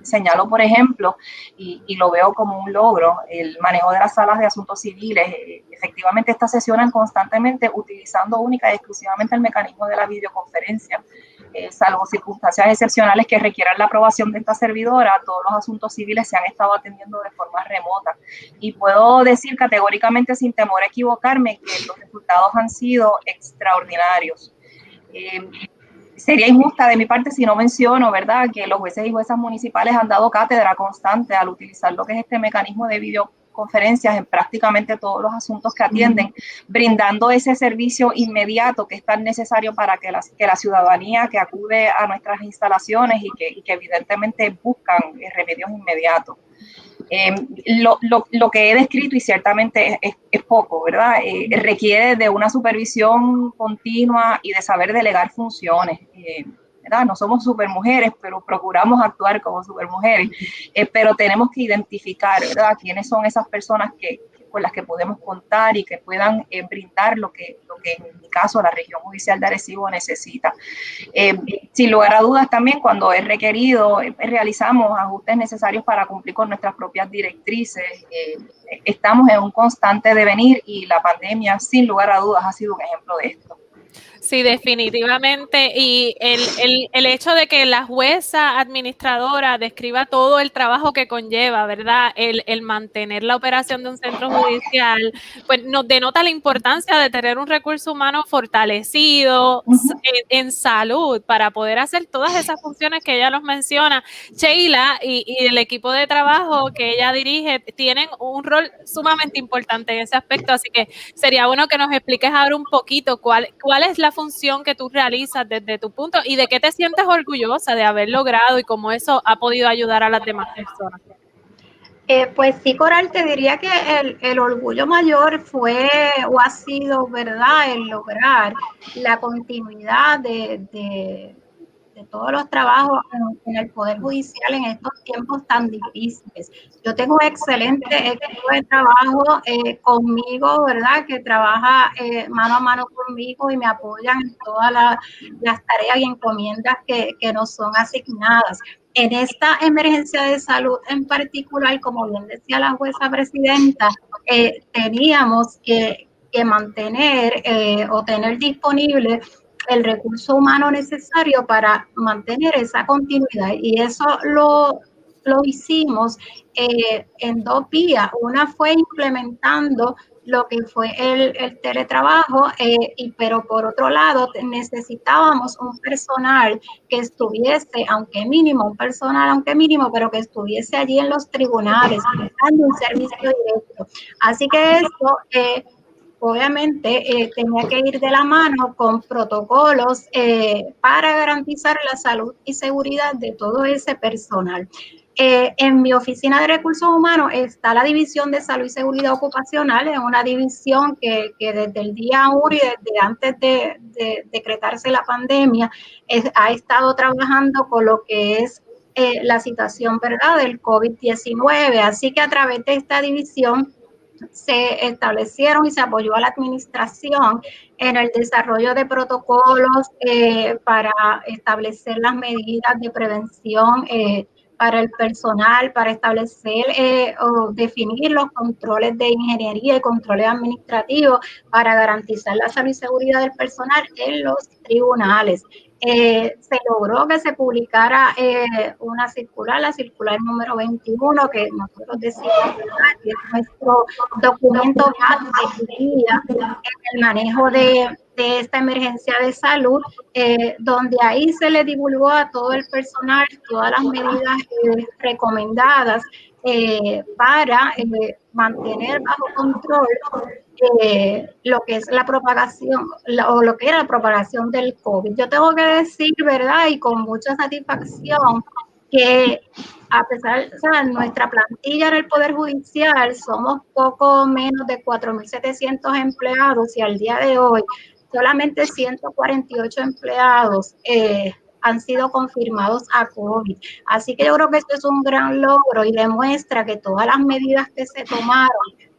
Señalo, por ejemplo, y lo veo como un logro, el manejo de las salas de asuntos civiles. Efectivamente, estas sesionan constantemente utilizando única y exclusivamente el mecanismo de la videoconferencia. Salvo circunstancias excepcionales que requieran la aprobación de esta servidora, todos los asuntos civiles se han estado atendiendo de forma remota. Y puedo decir categóricamente, sin temor a equivocarme, que los resultados han sido extraordinarios. Sería injusta de mi parte si no menciono, ¿verdad?, que los jueces y juezas municipales han dado cátedra constante al utilizar lo que es este mecanismo de videoconferencias en prácticamente todos los asuntos que atienden, brindando ese servicio inmediato que es tan necesario para que la ciudadanía que acude a nuestras instalaciones y que evidentemente buscan remedios inmediatos. Lo que he descrito, y ciertamente es poco, ¿verdad? Requiere de una supervisión continua y de saber delegar funciones. ¿Verdad? No somos supermujeres, pero procuramos actuar como supermujeres. Pero tenemos que identificar, ¿verdad?, quiénes son esas personas con las que podemos contar y que puedan brindar lo que que en mi caso la región judicial de Arecibo necesita. Sin lugar a dudas también cuando es requerido, realizamos ajustes necesarios para cumplir con nuestras propias directrices. Estamos en un constante devenir y la pandemia sin lugar a dudas ha sido un ejemplo de esto. Sí, definitivamente. Y el hecho de que la jueza administradora describa todo el trabajo que conlleva, ¿verdad? El mantener la operación de un centro judicial, pues nos denota la importancia de tener un recurso humano fortalecido en salud para poder hacer todas esas funciones que ella nos menciona. Sheila y el equipo de trabajo que ella dirige tienen un rol sumamente importante en ese aspecto, así que sería bueno que nos expliques ahora un poquito cuál es la función que tú realizas desde tu punto y de qué te sientes orgullosa de haber logrado y cómo eso ha podido ayudar a las demás personas. Pues sí, Coral, te diría que el orgullo mayor fue o ha sido, ¿verdad?, el lograr la continuidad de todos los trabajos en el Poder Judicial en estos tiempos tan difíciles. Yo tengo un excelente equipo de trabajo conmigo, ¿verdad?, que trabaja mano a mano conmigo y me apoyan en todas las tareas y encomiendas que nos son asignadas. En esta emergencia de salud en particular, como bien decía la jueza presidenta, teníamos que mantener o tener disponible el recurso humano necesario para mantener esa continuidad. Y eso lo hicimos en dos vías. Una fue implementando lo que fue el teletrabajo, pero por otro lado necesitábamos un personal que estuviese, un personal aunque mínimo, pero que estuviese allí en los tribunales, dando un servicio directo. Así que eso obviamente tenía que ir de la mano con protocolos para garantizar la salud y seguridad de todo ese personal. En mi oficina de recursos humanos está la división de salud y seguridad ocupacional, es una división que desde el día 1 y desde antes de decretarse la pandemia ha estado trabajando con lo que es la situación, ¿verdad?, del COVID-19. Así que a través de esta división se establecieron y se apoyó a la administración en el desarrollo de protocolos para establecer las medidas de prevención para el personal, para establecer o definir los controles de ingeniería y controles administrativos para garantizar la salud y seguridad del personal en los tribunales. Se logró que se publicara una circular, la circular número 21, que nosotros decimos, ¿verdad?, que es nuestro documento base de guía en el manejo de esta emergencia de salud, donde ahí se le divulgó a todo el personal todas las medidas recomendadas para mantener bajo control lo que es la propagación o lo que era la propagación del COVID. Yo tengo que decir, ¿verdad?, y con mucha satisfacción, que a pesar, o sea, nuestra plantilla en el Poder Judicial somos poco menos de 4.700 empleados y al día de hoy solamente 148 empleados han sido confirmados a COVID. Así que yo creo que esto es un gran logro y demuestra que todas las medidas que se tomaron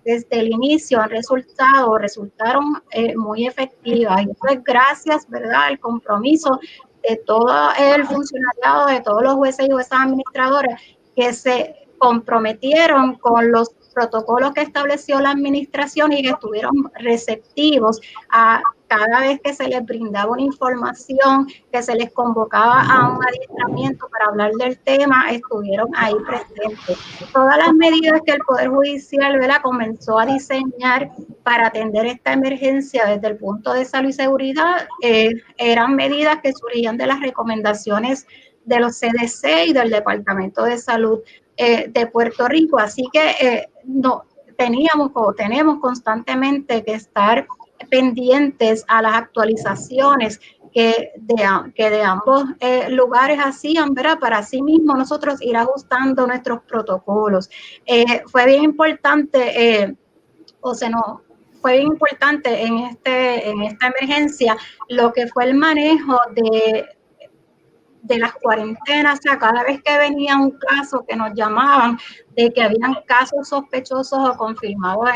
desde el inicio resultaron muy efectivas. Y eso es gracias, ¿verdad?, al compromiso de todo el funcionariado, de todos los jueces y juezas administradoras que se comprometieron con los protocolos que estableció la administración y que estuvieron receptivos a cada vez que se les brindaba una información, que se les convocaba a un adiestramiento para hablar del tema, estuvieron ahí presentes. Todas las medidas que el Poder Judicial, ¿verdad?, comenzó a diseñar para atender esta emergencia desde el punto de salud y seguridad eran medidas que surgían de las recomendaciones de los CDC y del Departamento de Salud de Puerto Rico. Así que tenemos constantemente que estar pendientes a las actualizaciones que de ambos lugares hacían, ¿verdad?, para así mismo nosotros ir ajustando nuestros protocolos. Fue bien importante, fue bien importante en esta emergencia lo que fue el manejo de las cuarentenas. O sea, cada vez que venía un caso que nos llamaban de que habían casos sospechosos o confirmados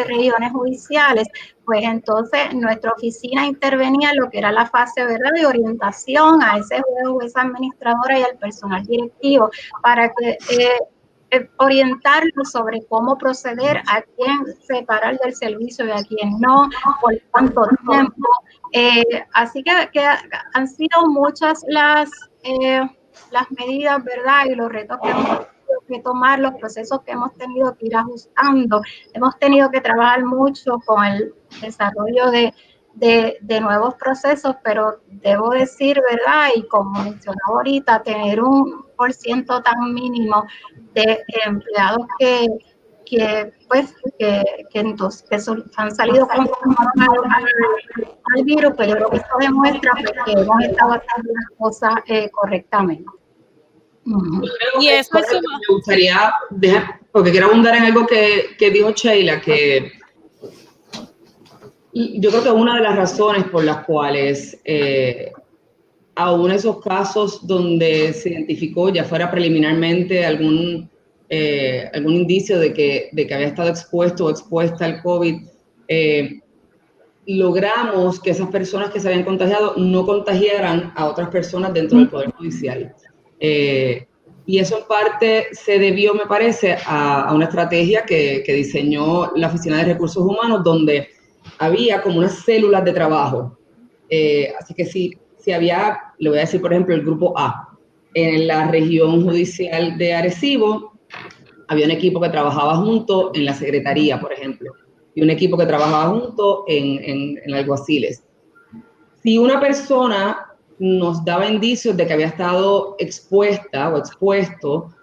regiones judiciales, pues entonces nuestra oficina intervenía en lo que era la fase, ¿verdad?, de orientación a ese juez o esa administradora y al personal directivo para que orientarlos sobre cómo proceder, a quién separar del servicio y a quién no, por cuánto tiempo. Así que han sido muchas las medidas, ¿verdad?, y los retos que hemos tenido que tomar, los procesos que hemos tenido que ir ajustando. Hemos tenido que trabajar mucho con el desarrollo de nuevos procesos, pero debo decir, ¿verdad?, y como mencionaba ahorita, tener un % tan mínimo de empleados que han salido conformados al virus, pues yo creo que esto demuestra pues, que hemos estado haciendo las cosas correctamente. Y eso es me gustaría dejar, porque quiero abundar en algo que dijo Sheila, que yo creo que una de las razones por las cuales aún esos casos donde se identificó, ya fuera preliminarmente algún indicio de que había estado expuesto o expuesta al COVID, logramos que esas personas que se habían contagiado no contagiaran a otras personas dentro del Poder Judicial. Y eso en parte se debió, me parece, a una estrategia que diseñó la Oficina de Recursos Humanos, donde había como unas células de trabajo. Así que si había, le voy a decir, por ejemplo, el grupo A, en la región judicial de Arecibo, había un equipo que trabajaba junto en la secretaría, por ejemplo, y un equipo que trabajaba junto en alguaciles. Si una persona nos daba indicios de que había estado expuesta o expuesto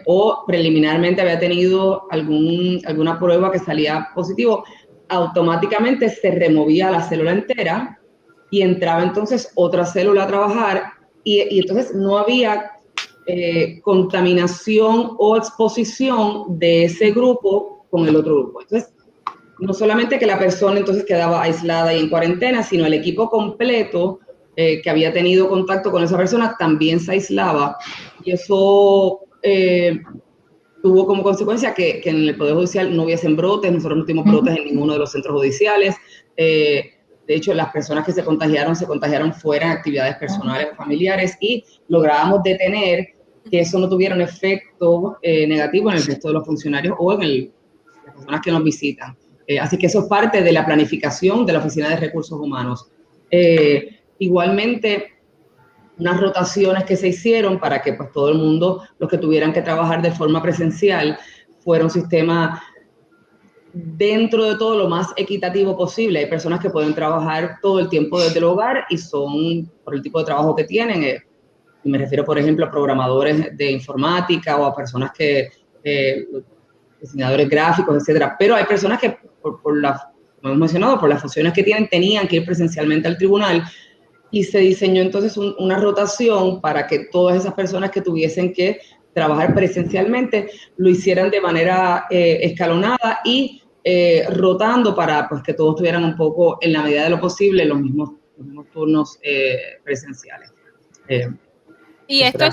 o preliminarmente había tenido alguna prueba que salía positivo, automáticamente se removía la célula entera y entraba entonces otra célula a trabajar y entonces no había contaminación o exposición de ese grupo con el otro grupo. Entonces, no solamente que la persona entonces quedaba aislada y en cuarentena, sino el equipo completo que había tenido contacto con esa persona también se aislaba, y eso tuvo como consecuencia que en el Poder Judicial no hubiesen brotes. Nosotros no tuvimos brotes en ninguno de los centros judiciales. De hecho, las personas que se contagiaron fuera en actividades personales o familiares, y lográbamos detener que eso no tuviera un efecto negativo en el resto de los funcionarios o en las personas que nos visitan. Así que eso es parte de la planificación de la Oficina de Recursos Humanos. Igualmente, unas rotaciones que se hicieron para que pues todo el mundo, los que tuvieran que trabajar de forma presencial, fuera un sistema dentro de todo lo más equitativo posible. Hay personas que pueden trabajar todo el tiempo desde el hogar y son, por el tipo de trabajo que tienen, y me refiero, por ejemplo, a programadores de informática o a personas que, diseñadores gráficos, etcétera. Pero hay personas que, como hemos mencionado, por las funciones que tienen, tenían que ir presencialmente al tribunal, y se diseñó entonces una rotación para que todas esas personas que tuviesen que trabajar presencialmente lo hicieran de manera escalonada y rotando para pues, que todos tuvieran un poco, en la medida de lo posible, los mismos turnos presenciales. Y esto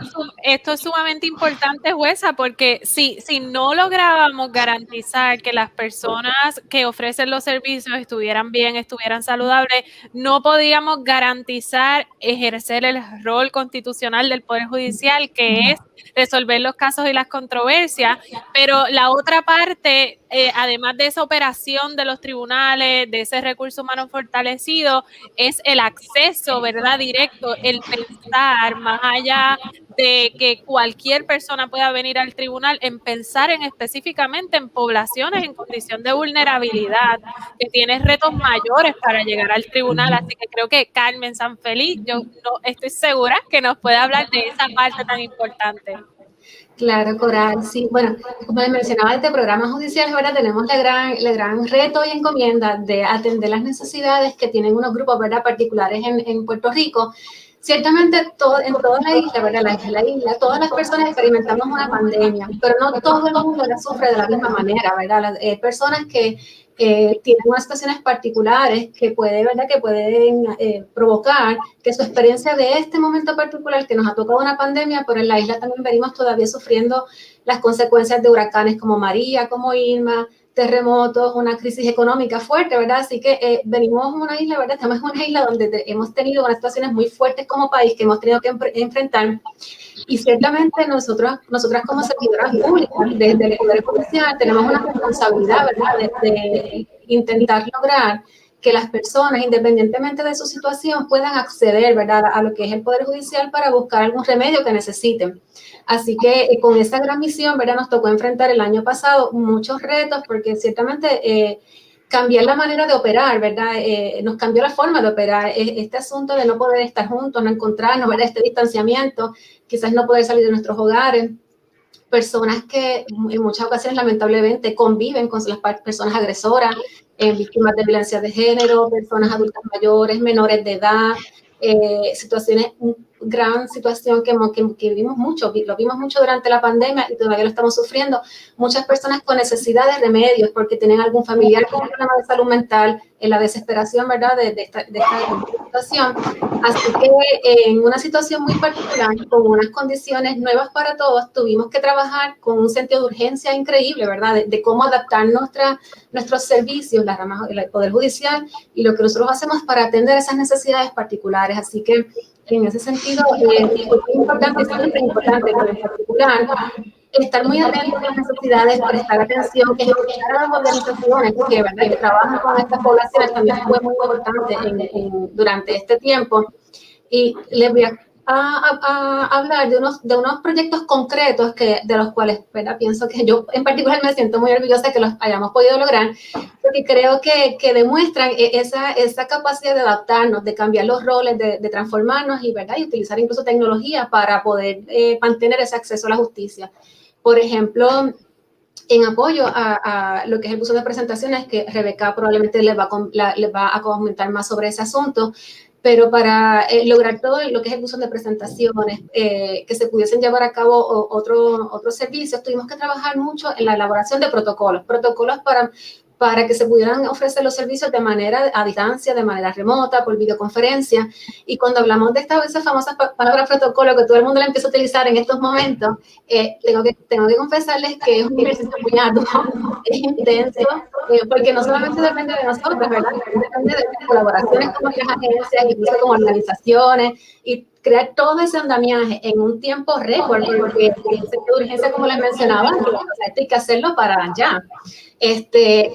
es sumamente importante, jueza, porque si no lográbamos garantizar que las personas que ofrecen los servicios estuvieran bien, estuvieran saludables, no podíamos garantizar ejercer el rol constitucional del Poder Judicial, que es resolver los casos y las controversias. Pero la otra parte, además de esa operación de los tribunales, de ese recurso humano fortalecido, es el acceso, ¿verdad?, directo, el pensar más allá de que cualquier persona pueda venir al tribunal, en pensar específicamente en poblaciones en condición de vulnerabilidad, que tienen retos mayores para llegar al tribunal. Así que creo que Carmen Sanfeliz, yo no estoy segura que nos puede hablar de esa parte tan importante. Claro, Coral, sí. Bueno, como les mencionaba, este programa judicial, ahora tenemos el gran reto y encomienda de atender las necesidades que tienen unos grupos, ¿verdad?, particulares en Puerto Rico. Ciertamente, en toda la isla, ¿verdad?, la isla, todas las personas experimentamos una pandemia, pero no todo el mundo la sufre de la misma manera, ¿verdad? Personas que tienen unas situaciones particulares que pueden provocar que su experiencia de este momento particular que nos ha tocado una pandemia, pero en la isla también venimos todavía sufriendo las consecuencias de huracanes como María, como Irma, terremotos, una crisis económica fuerte, ¿verdad? Así que venimos a una isla, ¿verdad? Estamos en una isla donde hemos tenido unas situaciones muy fuertes como país que hemos tenido que enfrentar. Y ciertamente nosotras como servidoras públicas, desde el Poder Judicial, tenemos una responsabilidad, ¿verdad?, de intentar lograr que las personas, independientemente de su situación, puedan acceder, ¿verdad?, a lo que es el Poder Judicial para buscar algún remedio que necesiten. Así que con esta gran misión, ¿verdad?, nos tocó enfrentar el año pasado muchos retos, porque ciertamente cambiar la manera de operar, ¿verdad? Nos cambió la forma de operar. Este asunto de no poder estar juntos, no encontrarnos, ¿verdad?, este distanciamiento, quizás no poder salir de nuestros hogares. Personas que en muchas ocasiones lamentablemente conviven con las personas agresoras, víctimas de violencia de género, personas adultas mayores, menores de edad, situaciones, gran situación que vimos mucho, lo vimos mucho durante la pandemia y todavía lo estamos sufriendo. Muchas personas con necesidad de remedios porque tienen algún familiar con un problema de salud mental, en la desesperación, ¿verdad?, de esta situación. Así que en una situación muy particular, con unas condiciones nuevas para todos, tuvimos que trabajar con un sentido de urgencia increíble, ¿verdad?, de cómo adaptar nuestros servicios, las ramas del Poder Judicial y lo que nosotros hacemos para atender esas necesidades particulares. Así que en ese sentido, es importante, siempre importante, pero en particular, estar muy atentos a las necesidades, prestar atención, escuchar a las organizaciones que trabajan con estas poblaciones también fue muy importante durante este tiempo. Y les voy a hablar de unos proyectos concretos de los cuales, ¿verdad?, pienso que yo en particular me siento muy orgullosa de que los hayamos podido lograr, porque creo que demuestran esa capacidad de adaptarnos, de cambiar los roles, de transformarnos ¿verdad?, y utilizar incluso tecnología para poder mantener ese acceso a la justicia. Por ejemplo, en apoyo a lo que es el uso de presentaciones, que Rebeca probablemente les va a comentar más sobre ese asunto, pero para lograr todo lo que es el uso de presentaciones, que se pudiesen llevar a cabo otros servicios, tuvimos que trabajar mucho en la elaboración de protocolos para que se pudieran ofrecer los servicios de manera a distancia, de manera remota, por videoconferencia. Y cuando hablamos de esa famosa palabra protocolo que todo el mundo la empieza a utilizar en estos momentos, tengo que confesarles que es un ejercicio muy arduo, es intenso, porque no solamente depende de nosotros, ¿verdad?, depende de las colaboraciones con otras agencias, incluso con organizaciones, y crear todo ese andamiaje en un tiempo récord, porque el sector de urgencia, como les mencionaba, hay que hacerlo para allá.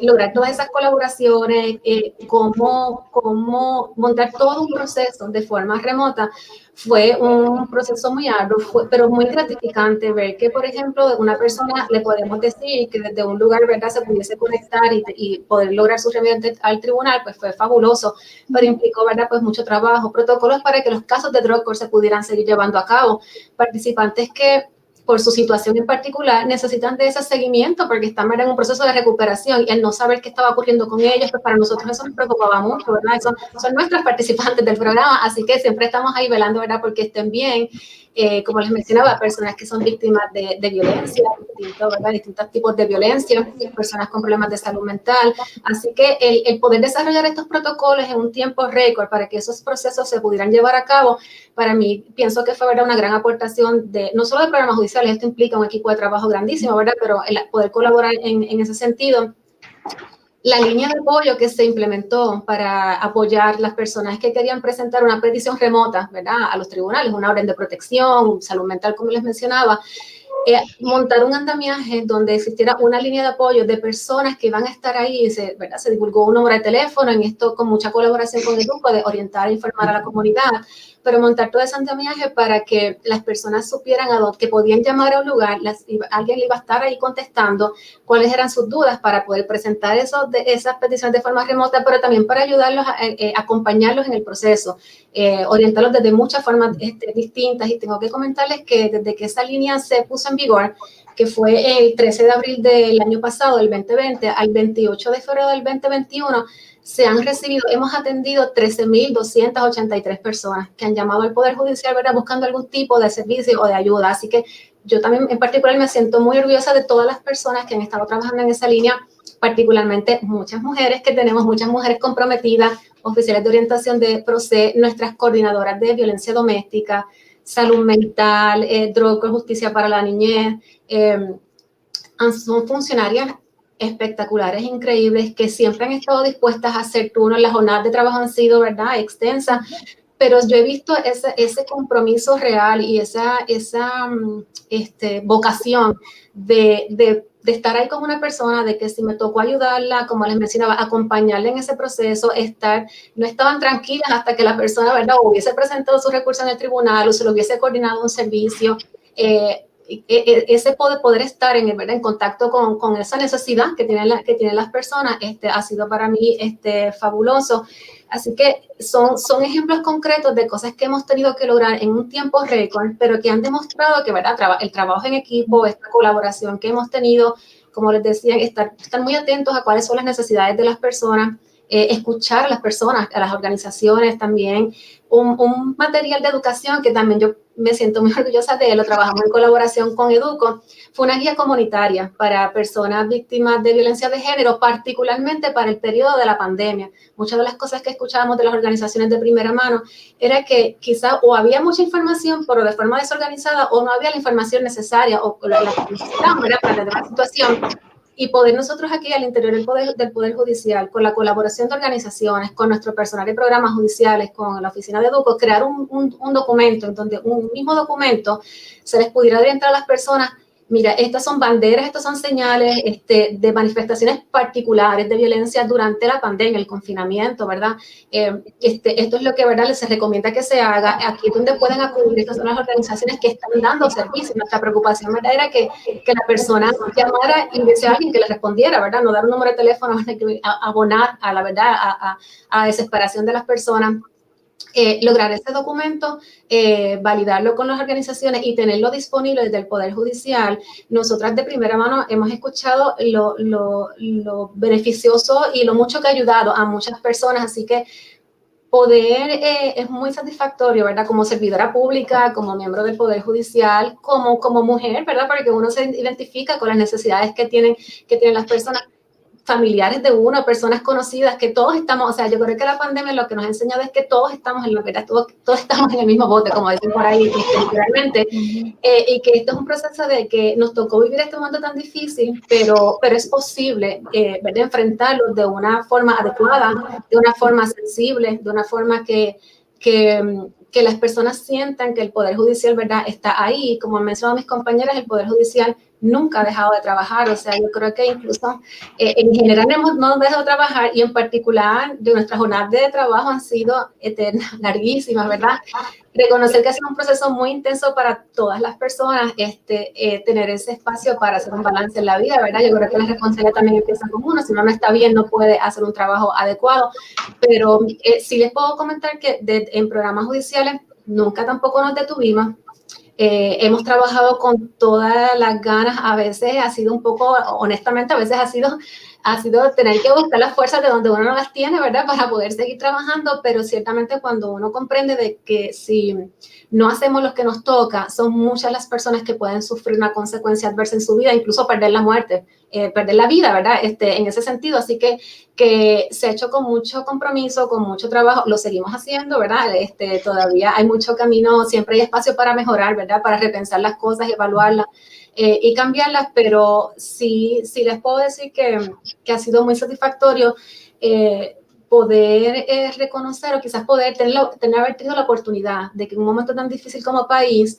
Lograr todas esas colaboraciones, cómo montar todo un proceso de forma remota, fue un proceso muy arduo, pero muy gratificante ver que, por ejemplo, una persona le podemos decir que desde un lugar, ¿verdad?, se pudiese conectar y poder lograr su remedio al tribunal, pues fue fabuloso, pero implicó, ¿verdad?, pues mucho trabajo, protocolos para que los casos de drug court se pudieran seguir llevando a cabo, participantes que por su situación en particular, necesitan de ese seguimiento porque están en un proceso de recuperación y el no saber qué estaba ocurriendo con ellos, pues para nosotros eso nos preocupaba mucho, ¿verdad? Son nuestros participantes del programa, así que siempre estamos ahí velando, ¿verdad?, porque estén bien. Como les mencionaba, personas que son víctimas de violencia, distintos tipos de violencia, personas con problemas de salud mental. Así que el poder desarrollar estos protocolos en un tiempo récord para que esos procesos se pudieran llevar a cabo, para mí pienso que fue, ¿verdad?, una gran aportación no solo de programas judiciales, esto implica un equipo de trabajo grandísimo, ¿verdad?, pero el poder colaborar en ese sentido. La línea de apoyo que se implementó para apoyar las personas que querían presentar una petición remota, ¿verdad?, a los tribunales, una orden de protección, salud mental, como les mencionaba, montar un andamiaje donde existiera una línea de apoyo de personas que van a estar ahí, ¿verdad? Se divulgó un número de teléfono, en esto con mucha colaboración con el grupo de orientar e informar a la comunidad, pero montar todo ese andamiaje para que las personas supieran que podían llamar a un lugar, alguien le iba a estar ahí contestando cuáles eran sus dudas para poder presentar esas peticiones de forma remota, pero también para ayudarlos, acompañarlos en el proceso, orientarlos desde muchas formas distintas. Y tengo que comentarles que desde que esa línea se puso en vigor, que fue el 13 de abril del año pasado, del 2020, al 28 de febrero del 2021, hemos atendido 13.283 personas que han llamado al Poder Judicial, ¿verdad?, buscando algún tipo de servicio o de ayuda. Así que yo también en particular me siento muy orgullosa de todas las personas que han estado trabajando en esa línea, particularmente muchas mujeres comprometidas, oficiales de orientación de PROCE, nuestras coordinadoras de violencia doméstica, salud mental, droga, justicia para la niñez, son funcionarias espectaculares, increíbles, que siempre han estado dispuestas a hacer turnos. Las jornadas de trabajo han sido, ¿verdad?, extensas, pero yo he visto ese compromiso real y esa vocación de estar ahí con una persona, de que si me tocó ayudarla, como les mencionaba, acompañarla en ese proceso, no estaban tranquilas hasta que la persona, ¿verdad?, hubiese presentado su recurso en el tribunal o se lo hubiese coordinado un servicio. Ese poder estar en contacto con esa necesidad que tienen las personas ha sido para mí fabuloso. Así que son ejemplos concretos de cosas que hemos tenido que lograr en un tiempo récord, pero que han demostrado que, ¿verdad?, el trabajo en equipo, esta colaboración que hemos tenido, como les decía, estar muy atentos a cuáles son las necesidades de las personas, escuchar a las personas, a las organizaciones también, un material de educación que también yo me siento muy orgullosa de él, lo trabajamos en colaboración con Educo, fue una guía comunitaria para personas víctimas de violencia de género, particularmente para el periodo de la pandemia. Muchas de las cosas que escuchábamos de las organizaciones de primera mano era que quizá o había mucha información, pero de forma desorganizada, o no había la información necesaria o la que necesitaban, ¿verdad?, para atender la situación. Y poder nosotros aquí al interior del Poder Judicial, con la colaboración de organizaciones, con nuestro personal de programas judiciales, con la oficina de Educo, crear un documento, en donde un mismo documento se les pudiera orientar a las personas. Mira, estas son banderas, estas son señales de manifestaciones particulares de violencia durante la pandemia, el confinamiento, ¿verdad? Esto es lo que, ¿verdad?, les recomienda que se haga. Aquí es donde pueden acudir, estas son las organizaciones que están dando servicio. Nuestra preocupación, ¿verdad?, era que la persona llamara y hubiese alguien que le respondiera, ¿verdad? No dar un número de teléfono, abonar a la verdad, a desesperación de las personas. Lograr ese documento, validarlo con las organizaciones y tenerlo disponible desde el Poder Judicial. Nosotras de primera mano hemos escuchado lo beneficioso y lo mucho que ha ayudado a muchas personas, así que poder es muy satisfactorio, ¿verdad?, como servidora pública, como miembro del Poder Judicial, como mujer, ¿verdad?, porque uno se identifica con las necesidades que tienen las personas, familiares de uno, personas conocidas, que todos estamos, o sea, yo creo que la pandemia lo que nos ha enseñado es que todos estamos en la verdad, todos estamos en el mismo bote, como dicen por ahí, literalmente, y que esto es un proceso de que nos tocó vivir este momento tan difícil, pero es posible, ¿verdad?, enfrentarlo de una forma adecuada, de una forma sensible, de una forma que las personas sientan que el Poder Judicial, ¿verdad?, está ahí. Como han mencionado mis compañeras, el Poder Judicial nunca ha dejado de trabajar, o sea, yo creo que incluso en general no hemos dejado de trabajar, y en particular de nuestras jornadas de trabajo han sido eternas, larguísimas, ¿verdad? Reconocer que ha sido un proceso muy intenso para todas las personas, tener ese espacio para hacer un balance en la vida, ¿verdad? Yo creo que la responsabilidad también empieza con uno, si uno no está bien no puede hacer un trabajo adecuado, pero sí les puedo comentar que en programas judiciales nunca tampoco nos detuvimos. Hemos trabajado con todas las ganas, a veces ha sido un poco, honestamente, a veces ha sido tener que buscar las fuerzas de donde uno no las tiene, ¿verdad?, para poder seguir trabajando, pero ciertamente cuando uno comprende de que si no hacemos lo que nos toca, son muchas las personas que pueden sufrir una consecuencia adversa en su vida, incluso perder la muerte, perder la vida, ¿verdad?, en ese sentido. Así que se ha hecho con mucho compromiso, con mucho trabajo, lo seguimos haciendo, ¿verdad? Todavía hay mucho camino, siempre hay espacio para mejorar, ¿verdad?, para repensar las cosas, evaluarlas y cambiarlas, pero sí les puedo decir que ha sido muy satisfactorio poder reconocer, o quizás poder haber tenido la oportunidad de que en un momento tan difícil como país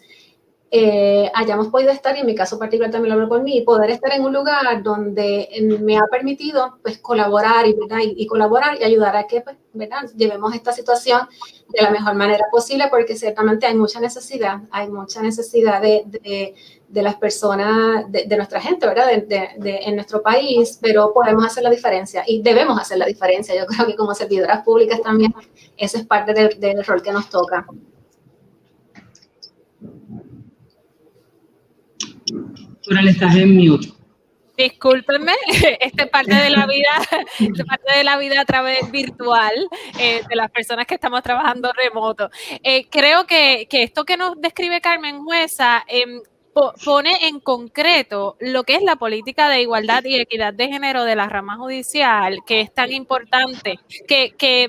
hayamos podido estar, y en mi caso particular también lo hablo por mí, poder estar en un lugar donde me ha permitido, pues, colaborar y colaborar y ayudar a que, pues, ¿verdad?, llevemos esta situación de la mejor manera posible, porque ciertamente hay mucha necesidad de las personas, de nuestra gente, ¿verdad?, en nuestro país, pero podemos hacer la diferencia y debemos hacer la diferencia. Yo creo que como servidoras públicas también eso es parte del rol que nos toca. Coral, estás en mute. Discúlpenme, esta es parte de la vida a través virtual de las personas que estamos trabajando remoto. Creo que esto que nos describe Carmen Jueza pone en concreto lo que es la política de igualdad y equidad de género de la rama judicial, que es tan importante,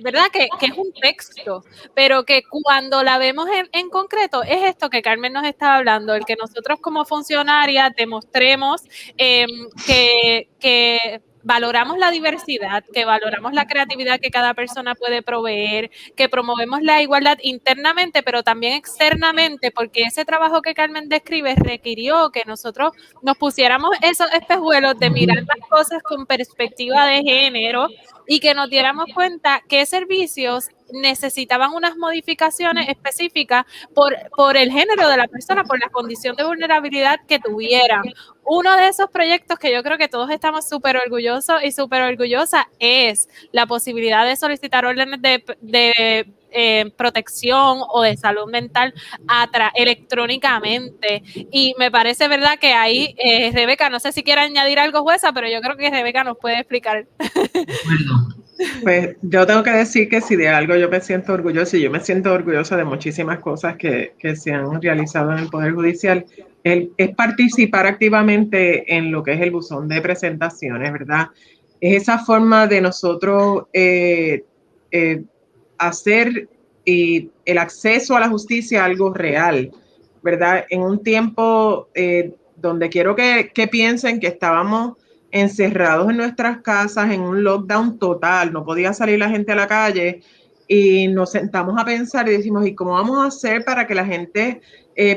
¿verdad? Que es un texto, pero que cuando la vemos en concreto es esto que Carmen nos estaba hablando, el que nosotros como funcionarias demostremos que valoramos la diversidad, que valoramos la creatividad que cada persona puede proveer, que promovemos la igualdad internamente, pero también externamente, porque ese trabajo que Carmen describe requirió que nosotros nos pusiéramos esos espejuelos de mirar las cosas con perspectiva de género y que nos diéramos cuenta qué servicios necesitaban unas modificaciones específicas por el género de la persona, por la condición de vulnerabilidad que tuvieran. Uno de esos proyectos que yo creo que todos estamos súper orgullosos y súper orgullosas es la posibilidad de solicitar órdenes de protección o de salud mental electrónicamente. Y me parece, ¿verdad?, que ahí, Rebeca, no sé si quiere añadir algo, jueza, pero yo creo que Rebeca nos puede explicar. Pues yo tengo que decir que si de algo yo me siento orgullosa, y yo me siento orgullosa de muchísimas cosas que se han realizado en el Poder Judicial, es participar activamente en lo que es el buzón de presentaciones, ¿verdad? Es esa forma de nosotros hacer el acceso a la justicia algo real, ¿verdad? En un tiempo donde quiero que piensen que estábamos encerrados en nuestras casas, en un lockdown total, no podía salir la gente a la calle, y nos sentamos a pensar y decimos, ¿y cómo vamos a hacer para que la gente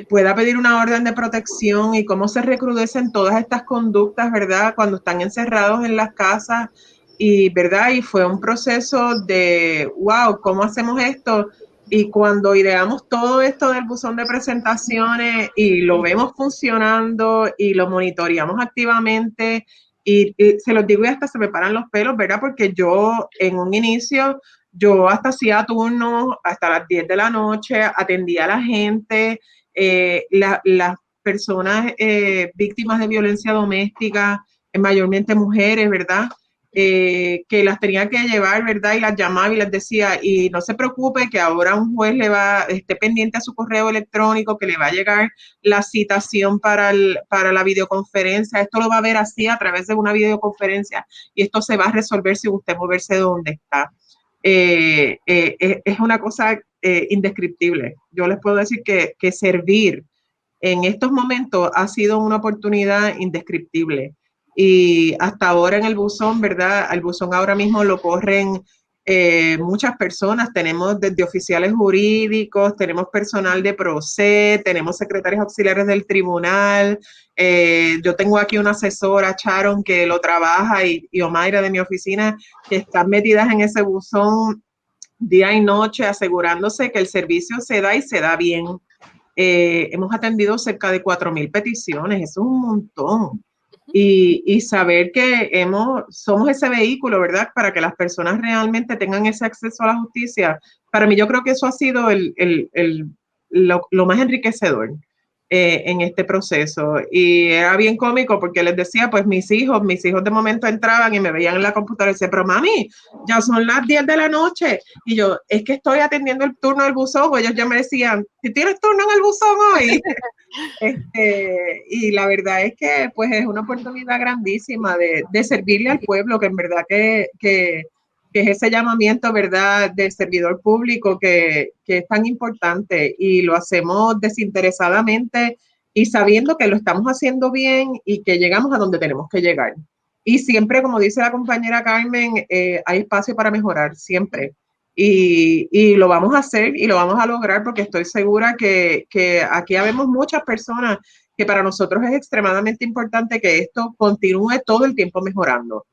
pueda pedir una orden de protección y cómo se recrudecen todas estas conductas, ¿verdad? Cuando están encerrados en las casas y, ¿verdad? Y fue un proceso de, wow, ¿cómo hacemos esto? Y cuando ideamos todo esto del buzón de presentaciones y lo vemos funcionando y lo monitoreamos activamente, y se los digo y hasta se me paran los pelos, ¿verdad? Porque yo en un inicio, yo hasta hacía turnos hasta las 10 de la noche, atendía a la gente, las personas víctimas de violencia doméstica, mayormente mujeres, ¿verdad? Que las tenía que llevar, ¿verdad? Y las llamaba y les decía, y no se preocupe que ahora un juez esté pendiente a su correo electrónico, que le va a llegar la citación para la videoconferencia. Esto lo va a ver así a través de una videoconferencia y esto se va a resolver sin usted moverse de donde está. Es una cosa indescriptible. Yo les puedo decir que servir en estos momentos ha sido una oportunidad indescriptible. Y hasta ahora en el buzón, ¿verdad? Al buzón ahora mismo lo corren muchas personas. Tenemos desde oficiales jurídicos, tenemos personal de PROCED, tenemos secretarios auxiliares del tribunal. Yo tengo aquí una asesora, Sharon, que lo trabaja, y Omaira de mi oficina, que están metidas en ese buzón día y noche, asegurándose que el servicio se da y se da bien. Hemos atendido cerca de 4,000 peticiones, eso es un montón. Y saber que somos ese vehículo, ¿verdad? Para que las personas realmente tengan ese acceso a la justicia. Para mí yo creo que eso ha sido lo más enriquecedor en este proceso. Y era bien cómico porque les decía, pues mis hijos de momento entraban y me veían en la computadora y decían, pero mami, ya son las 10 de la noche. Y yo, es que estoy atendiendo el turno del buzón. Ellos ya me decían, ¿si tienes turno en el buzón hoy? Y la verdad es que pues es una oportunidad grandísima de servirle al pueblo, que en verdad que es ese llamamiento, ¿verdad?, de servidor público que es tan importante, y lo hacemos desinteresadamente y sabiendo que lo estamos haciendo bien y que llegamos a donde tenemos que llegar. Y siempre, como dice la compañera Carmen, hay espacio para mejorar, siempre. Y lo vamos a hacer y lo vamos a lograr, porque estoy segura que aquí habemos muchas personas que para nosotros es extremadamente importante que esto continúe todo el tiempo mejorando.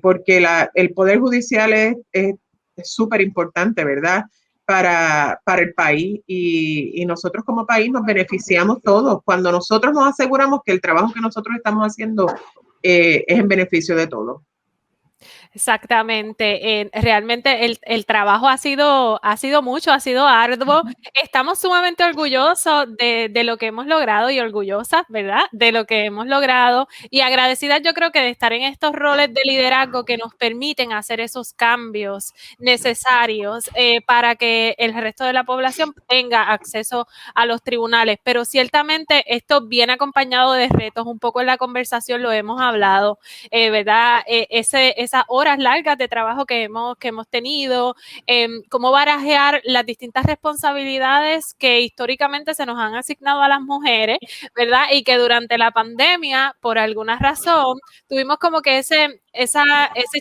Porque el Poder Judicial es súper importante, ¿verdad?, para el país, y nosotros como país nos beneficiamos todos cuando nosotros nos aseguramos que el trabajo que nosotros estamos haciendo es en beneficio de todos. Exactamente. Realmente el trabajo ha sido mucho, ha sido arduo. Estamos sumamente orgullosos de lo que hemos logrado y orgullosas, ¿verdad? De lo que hemos logrado y agradecidas yo creo que de estar en estos roles de liderazgo que nos permiten hacer esos cambios necesarios para que el resto de la población tenga acceso a los tribunales. Pero ciertamente esto viene acompañado de retos. Un poco en la conversación lo hemos hablado, ¿verdad? Esas horas largas de trabajo que hemos tenido, cómo barajear las distintas responsabilidades que históricamente se nos han asignado a las mujeres, ¿verdad? Y que durante la pandemia, por alguna razón, tuvimos como que ese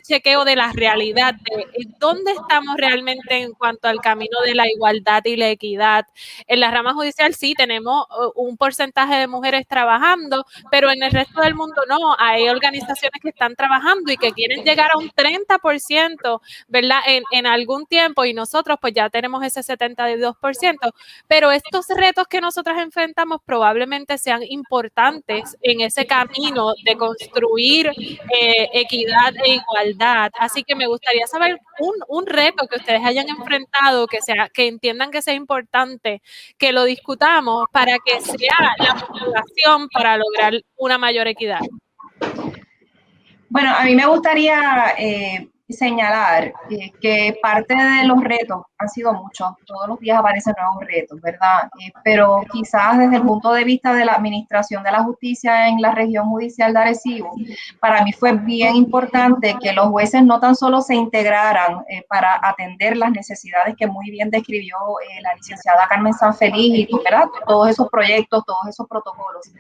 chequeo de la realidad, de dónde estamos realmente en cuanto al camino de la igualdad y la equidad. En la rama judicial sí tenemos un porcentaje de mujeres trabajando, pero en el resto del mundo no. Hay organizaciones que están trabajando y que quieren llegar a un 30%, ¿verdad? En algún tiempo, y nosotros pues ya tenemos ese 72%, pero estos retos que nosotras enfrentamos probablemente sean importantes en ese camino de construir equidad e igualdad. Así que me gustaría saber un reto que ustedes hayan enfrentado, que entiendan que sea importante, que lo discutamos para que sea la motivación para lograr una mayor equidad. Bueno, a mí me gustaría señalar que parte de los retos han sido muchos. Todos los días aparecen nuevos retos, ¿verdad? Pero quizás desde el punto de vista de la administración de la justicia en la región judicial de Arecibo, para mí fue bien importante que los jueces no tan solo se integraran para atender las necesidades que muy bien describió la licenciada Carmen Sanfeliz y, ¿verdad? Todos esos proyectos, todos esos protocolos,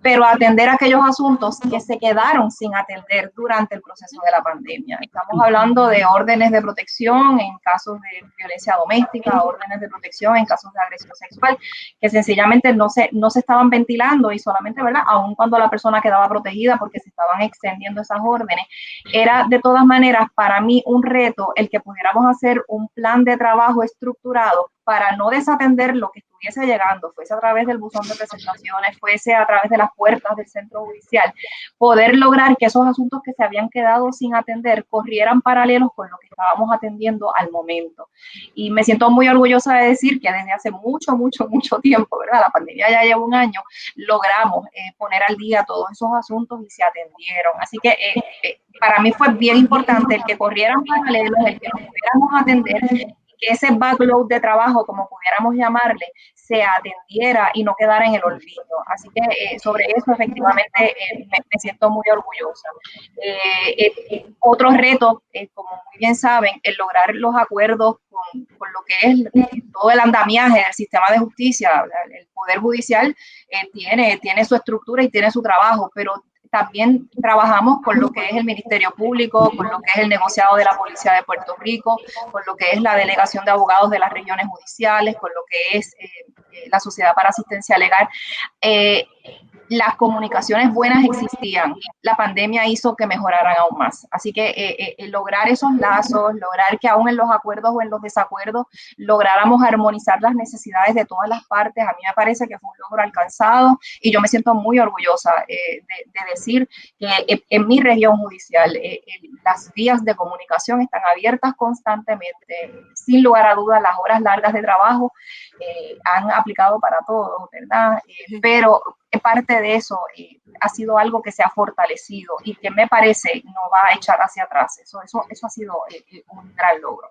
pero atender aquellos asuntos que se quedaron sin atender durante el proceso de la pandemia. Estamos hablando de órdenes de protección en casos de violencia doméstica, órdenes de protección en casos de agresión sexual, que sencillamente no se estaban ventilando y solamente, ¿verdad? Aun cuando la persona quedaba protegida porque se estaban extendiendo esas órdenes, era de todas maneras para mí un reto el que pudiéramos hacer un plan de trabajo estructurado para no desatender lo que estuviese llegando, fuese a través del buzón de presentaciones, fuese a través de las puertas del centro judicial, poder lograr que esos asuntos que se habían quedado sin atender corrieran paralelos con lo que estábamos atendiendo al momento. Y me siento muy orgullosa de decir que desde hace mucho tiempo, ¿verdad? La pandemia ya lleva un año, logramos poner al día todos esos asuntos y se atendieron. Así que para mí fue bien importante el que corrieran paralelos, el que nos pudiéramos atender, que ese backlog de trabajo, como pudiéramos llamarle, se atendiera y no quedara en el olvido. Así que sobre eso efectivamente me siento muy orgullosa. Otro reto, como muy bien saben, el lograr los acuerdos con lo que es todo el andamiaje del sistema de justicia. El Poder Judicial tiene su estructura y tiene su trabajo, pero también trabajamos con lo que es el Ministerio Público, con lo que es el negociado de la Policía de Puerto Rico, con lo que es la Delegación de Abogados de las Regiones Judiciales, con lo que es la Sociedad para Asistencia Legal. Las comunicaciones buenas existían, la pandemia hizo que mejoraran aún más. Así que lograr esos lazos, lograr que aún en los acuerdos o en los desacuerdos lográramos armonizar las necesidades de todas las partes, a mí me parece que fue un logro alcanzado y yo me siento muy orgullosa de decir que en mi región judicial las vías de comunicación están abiertas constantemente. Sin lugar a dudas, las horas largas de trabajo han aplicado para todos, ¿verdad? Pero parte de eso ha sido algo que se ha fortalecido y que me parece no va a echar hacia atrás. Eso ha sido un gran logro.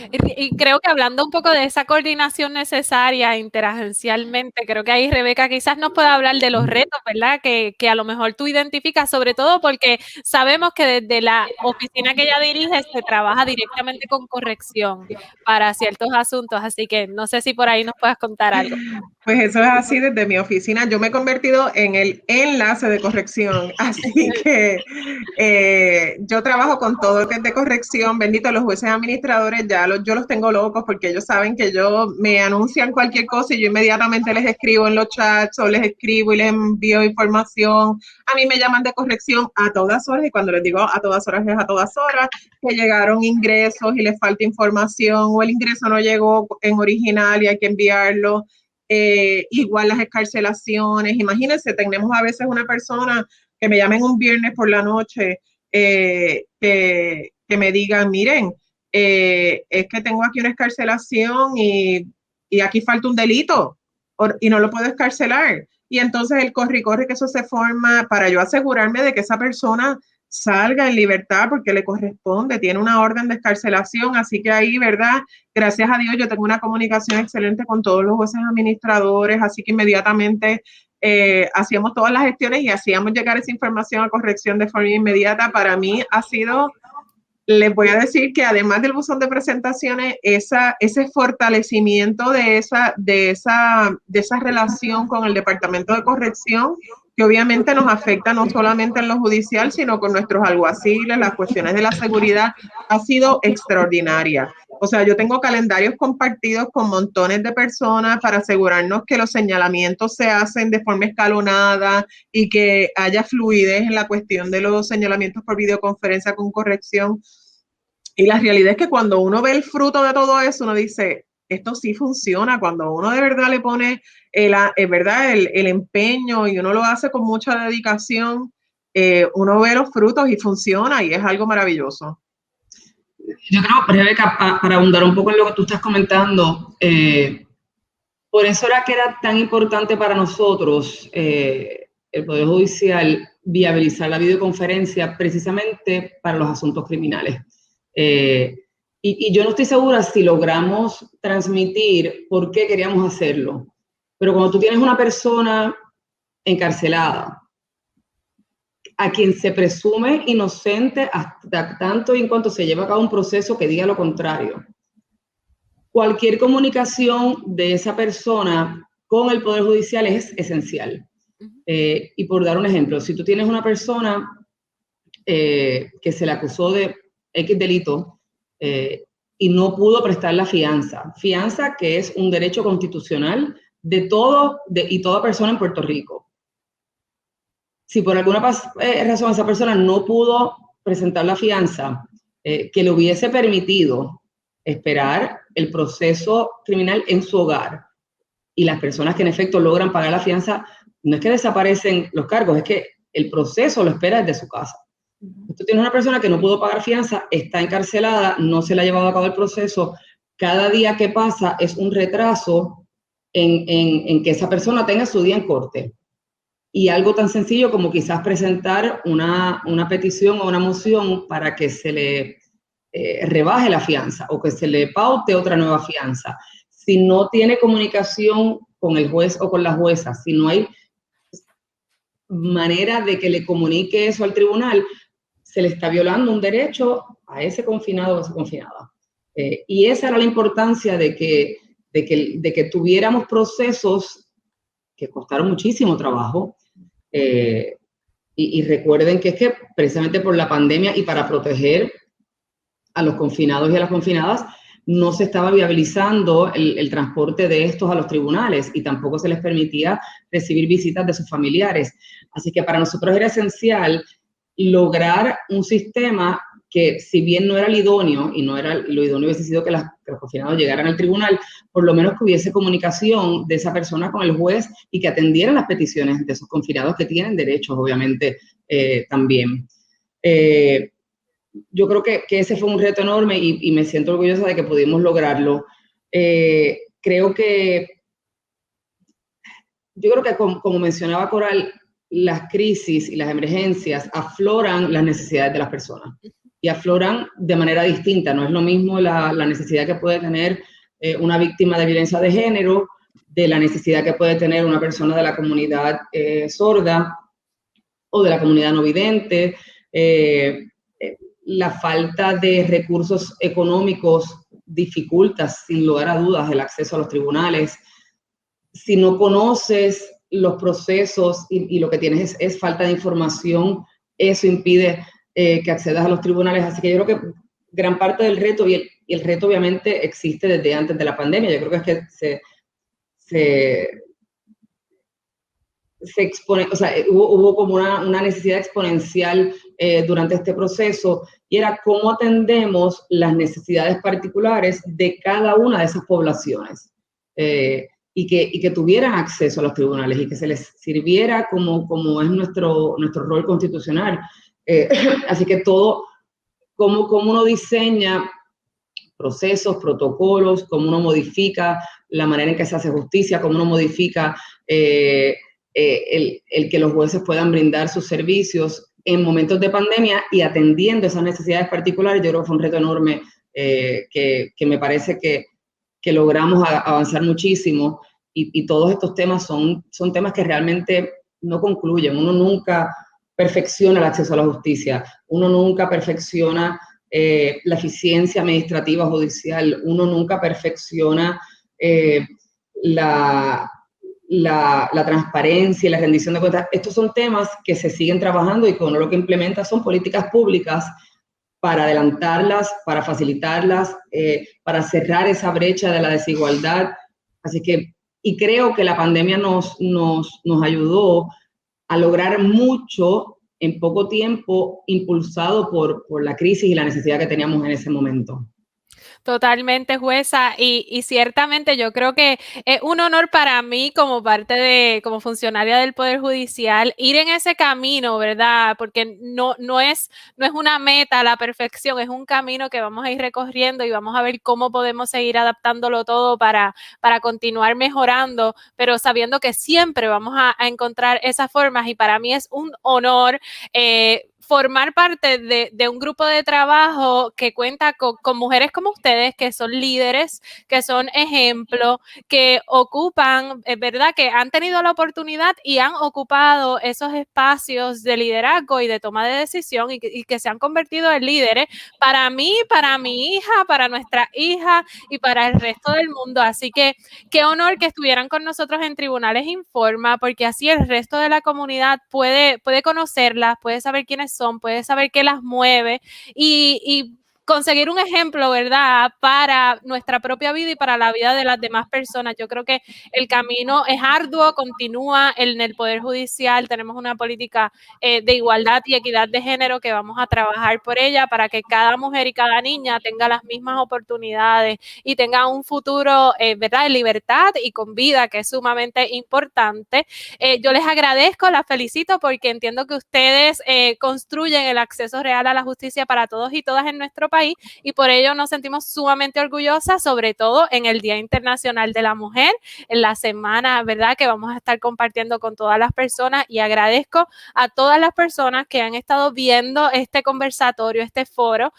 Y creo que hablando un poco de esa coordinación necesaria interagencialmente, creo que ahí Rebeca quizás nos pueda hablar de los retos, ¿verdad? Que a lo mejor tú identificas, sobre todo porque sabemos que desde la oficina que ella dirige se trabaja directamente con corrección para ciertos asuntos, así que no sé si por ahí nos puedas contar algo. Pues eso es así desde mi oficina. Yo me he convertido en el enlace de corrección, así que yo trabajo con todo lo que es de corrección. Bendito, los jueces administradores yo los tengo locos porque ellos saben que yo me anuncian cualquier cosa y yo inmediatamente les escribo en los chats o les escribo y les envío información. A mí me llaman de corrección a todas horas y cuando les digo a todas horas es a todas horas, que llegaron ingresos y les falta información o el ingreso no llegó en original y hay que enviarlo. Igual las excarcelaciones. Imagínense, tenemos a veces una persona que me llamen un viernes por la noche que que me digan, miren, es que tengo aquí una excarcelación y aquí falta un delito y no lo puedo excarcelar. Y entonces el corre y corre que eso se forma para yo asegurarme de que esa persona salga en libertad porque le corresponde, tiene una orden de excarcelación, así que ahí, ¿verdad? Gracias a Dios yo tengo una comunicación excelente con todos los jueces administradores, así que inmediatamente hacíamos todas las gestiones y hacíamos llegar esa información a corrección de forma inmediata. Para mí ha sido, les voy a decir que además del buzón de presentaciones, ese fortalecimiento de esa relación con el Departamento de Corrección, que obviamente nos afecta no solamente en lo judicial, sino con nuestros alguaciles, las cuestiones de la seguridad, ha sido extraordinaria. O sea, yo tengo calendarios compartidos con montones de personas para asegurarnos que los señalamientos se hacen de forma escalonada y que haya fluidez en la cuestión de los señalamientos por videoconferencia con corrección. Y la realidad es que cuando uno ve el fruto de todo eso, uno dice, esto sí funciona. Cuando uno de verdad le pone el empeño y uno lo hace con mucha dedicación, uno ve los frutos y funciona y es algo maravilloso. Yo creo, Rebeca, para ahondar un poco en lo que tú estás comentando, por eso era que era tan importante para nosotros, el Poder Judicial, viabilizar la videoconferencia precisamente para los asuntos criminales. Y yo no estoy segura si logramos transmitir por qué queríamos hacerlo, pero cuando tú tienes una persona encarcelada, a quien se presume inocente hasta tanto y en cuanto se lleva a cabo un proceso que diga lo contrario, cualquier comunicación de esa persona con el Poder Judicial es esencial. Y por dar un ejemplo, si tú tienes una persona que se le acusó de X delito y no pudo prestar la fianza que es un derecho constitucional de toda persona en Puerto Rico. Si por alguna razón esa persona no pudo presentar la fianza que le hubiese permitido esperar el proceso criminal en su hogar, y las personas que en efecto logran pagar la fianza, no es que desaparecen los cargos, es que el proceso lo espera desde su casa. Tú tienes una persona que no pudo pagar fianza, está encarcelada, no se le ha llevado a cabo el proceso, cada día que pasa es un retraso en que esa persona tenga su día en corte. Y algo tan sencillo como quizás presentar una petición o una moción para que se le rebaje la fianza o que se le paute otra nueva fianza. Si no tiene comunicación con el juez o con la jueza, si no hay manera de que le comunique eso al tribunal, se le está violando un derecho a ese confinado o a esa confinada. Y esa era la importancia de que tuviéramos procesos que costaron muchísimo trabajo. Y recuerden que es que precisamente por la pandemia y para proteger a los confinados y a las confinadas, no se estaba viabilizando el transporte de estos a los tribunales y tampoco se les permitía recibir visitas de sus familiares. Así que para nosotros era esencial lograr un sistema que, si bien no era el idóneo, y no era lo idóneo hubiese sido que los confinados llegaran al tribunal, por lo menos que hubiese comunicación de esa persona con el juez y que atendieran las peticiones de esos confinados que tienen derechos, obviamente, también. Yo creo que ese fue un reto enorme y me siento orgullosa de que pudimos lograrlo. Creo que como mencionaba Coral, las crisis y las emergencias afloran las necesidades de las personas y afloran de manera distinta. No es lo mismo la necesidad que puede tener una víctima de violencia de género, de la necesidad que puede tener una persona de la comunidad sorda o de la comunidad no vidente. La falta de recursos económicos dificulta, sin lugar a dudas, el acceso a los tribunales. Si no conoces los procesos y lo que tienes es falta de información, eso impide que accedas a los tribunales. Así que yo creo que gran parte del reto, y el reto obviamente existe desde antes de la pandemia, yo creo que es que se expone, o sea, hubo como una necesidad exponencial durante este proceso, y era cómo atendemos las necesidades particulares de cada una de esas poblaciones. Y que tuvieran acceso a los tribunales y que se les sirviera como es nuestro rol constitucional. Así que todo cómo uno diseña procesos, protocolos, cómo uno modifica la manera en que se hace justicia, cómo uno modifica el que los jueces puedan brindar sus servicios en momentos de pandemia y atendiendo esas necesidades particulares. Yo creo que fue un reto enorme que me parece que logramos avanzar muchísimo, y todos estos temas son temas que realmente no concluyen. Uno nunca perfecciona el acceso a la justicia, uno nunca perfecciona la eficiencia administrativa judicial, uno nunca perfecciona la transparencia y la rendición de cuentas. Estos son temas que se siguen trabajando y que uno lo que implementa son políticas públicas para adelantarlas, para facilitarlas, para cerrar esa brecha de la desigualdad. Así que, y creo que la pandemia nos ayudó a lograr mucho en poco tiempo, impulsado por la crisis y la necesidad que teníamos en ese momento. Totalmente, jueza, y ciertamente yo creo que es un honor para mí como como funcionaria del Poder Judicial, ir en ese camino, ¿verdad? Porque no es una meta a la perfección, es un camino que vamos a ir recorriendo y vamos a ver cómo podemos seguir adaptándolo todo para continuar mejorando, pero sabiendo que siempre vamos a encontrar esas formas, y para mí es un honor formar parte de un grupo de trabajo que cuenta con mujeres como ustedes, que son líderes, que son ejemplos, que ocupan, es verdad, que han tenido la oportunidad y han ocupado esos espacios de liderazgo y de toma de decisión, y que se han convertido en líderes para mí, para mi hija, para nuestra hija y para el resto del mundo. Así que qué honor que estuvieran con nosotros en Tribunales Informa, porque así el resto de la comunidad puede conocerlas, puede saber quiénes son, puede saber qué las mueve y conseguir un ejemplo, ¿verdad?, para nuestra propia vida y para la vida de las demás personas. Yo creo que el camino es arduo, continúa en el Poder Judicial. Tenemos una política de igualdad y equidad de género que vamos a trabajar por ella para que cada mujer y cada niña tenga las mismas oportunidades y tenga un futuro, ¿verdad?, en libertad y con vida, que es sumamente importante. Yo les agradezco, las felicito, porque entiendo que ustedes construyen el acceso real a la justicia para todos y todas en nuestro país, y por ello nos sentimos sumamente orgullosas, sobre todo en el Día Internacional de la Mujer, en la semana, ¿verdad?, que vamos a estar compartiendo con todas las personas, y agradezco a todas las personas que han estado viendo este conversatorio, este foro,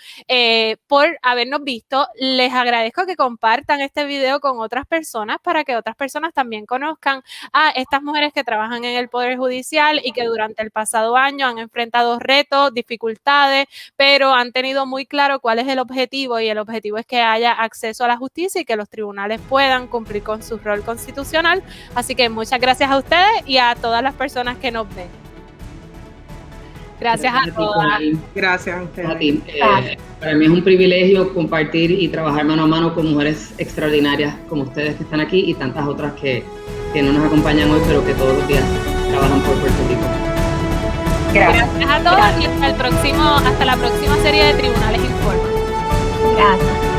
por habernos visto. Les agradezco que compartan este video con otras personas para que otras personas también conozcan a estas mujeres que trabajan en el Poder Judicial y que durante el pasado año han enfrentado retos, dificultades, pero han tenido muy claro cuál es el objetivo, y el objetivo es que haya acceso a la justicia y que los tribunales puedan cumplir con su rol constitucional. Así que muchas gracias a ustedes y a todas las personas que nos ven. Gracias a todas. Gracias a ustedes. Para mí es un privilegio compartir y trabajar mano a mano con mujeres extraordinarias como ustedes que están aquí, y tantas otras que no nos acompañan hoy, pero que todos los días trabajan por Puerto Rico. Gracias a todos y hasta la próxima serie de Tribunales Informa. Gracias.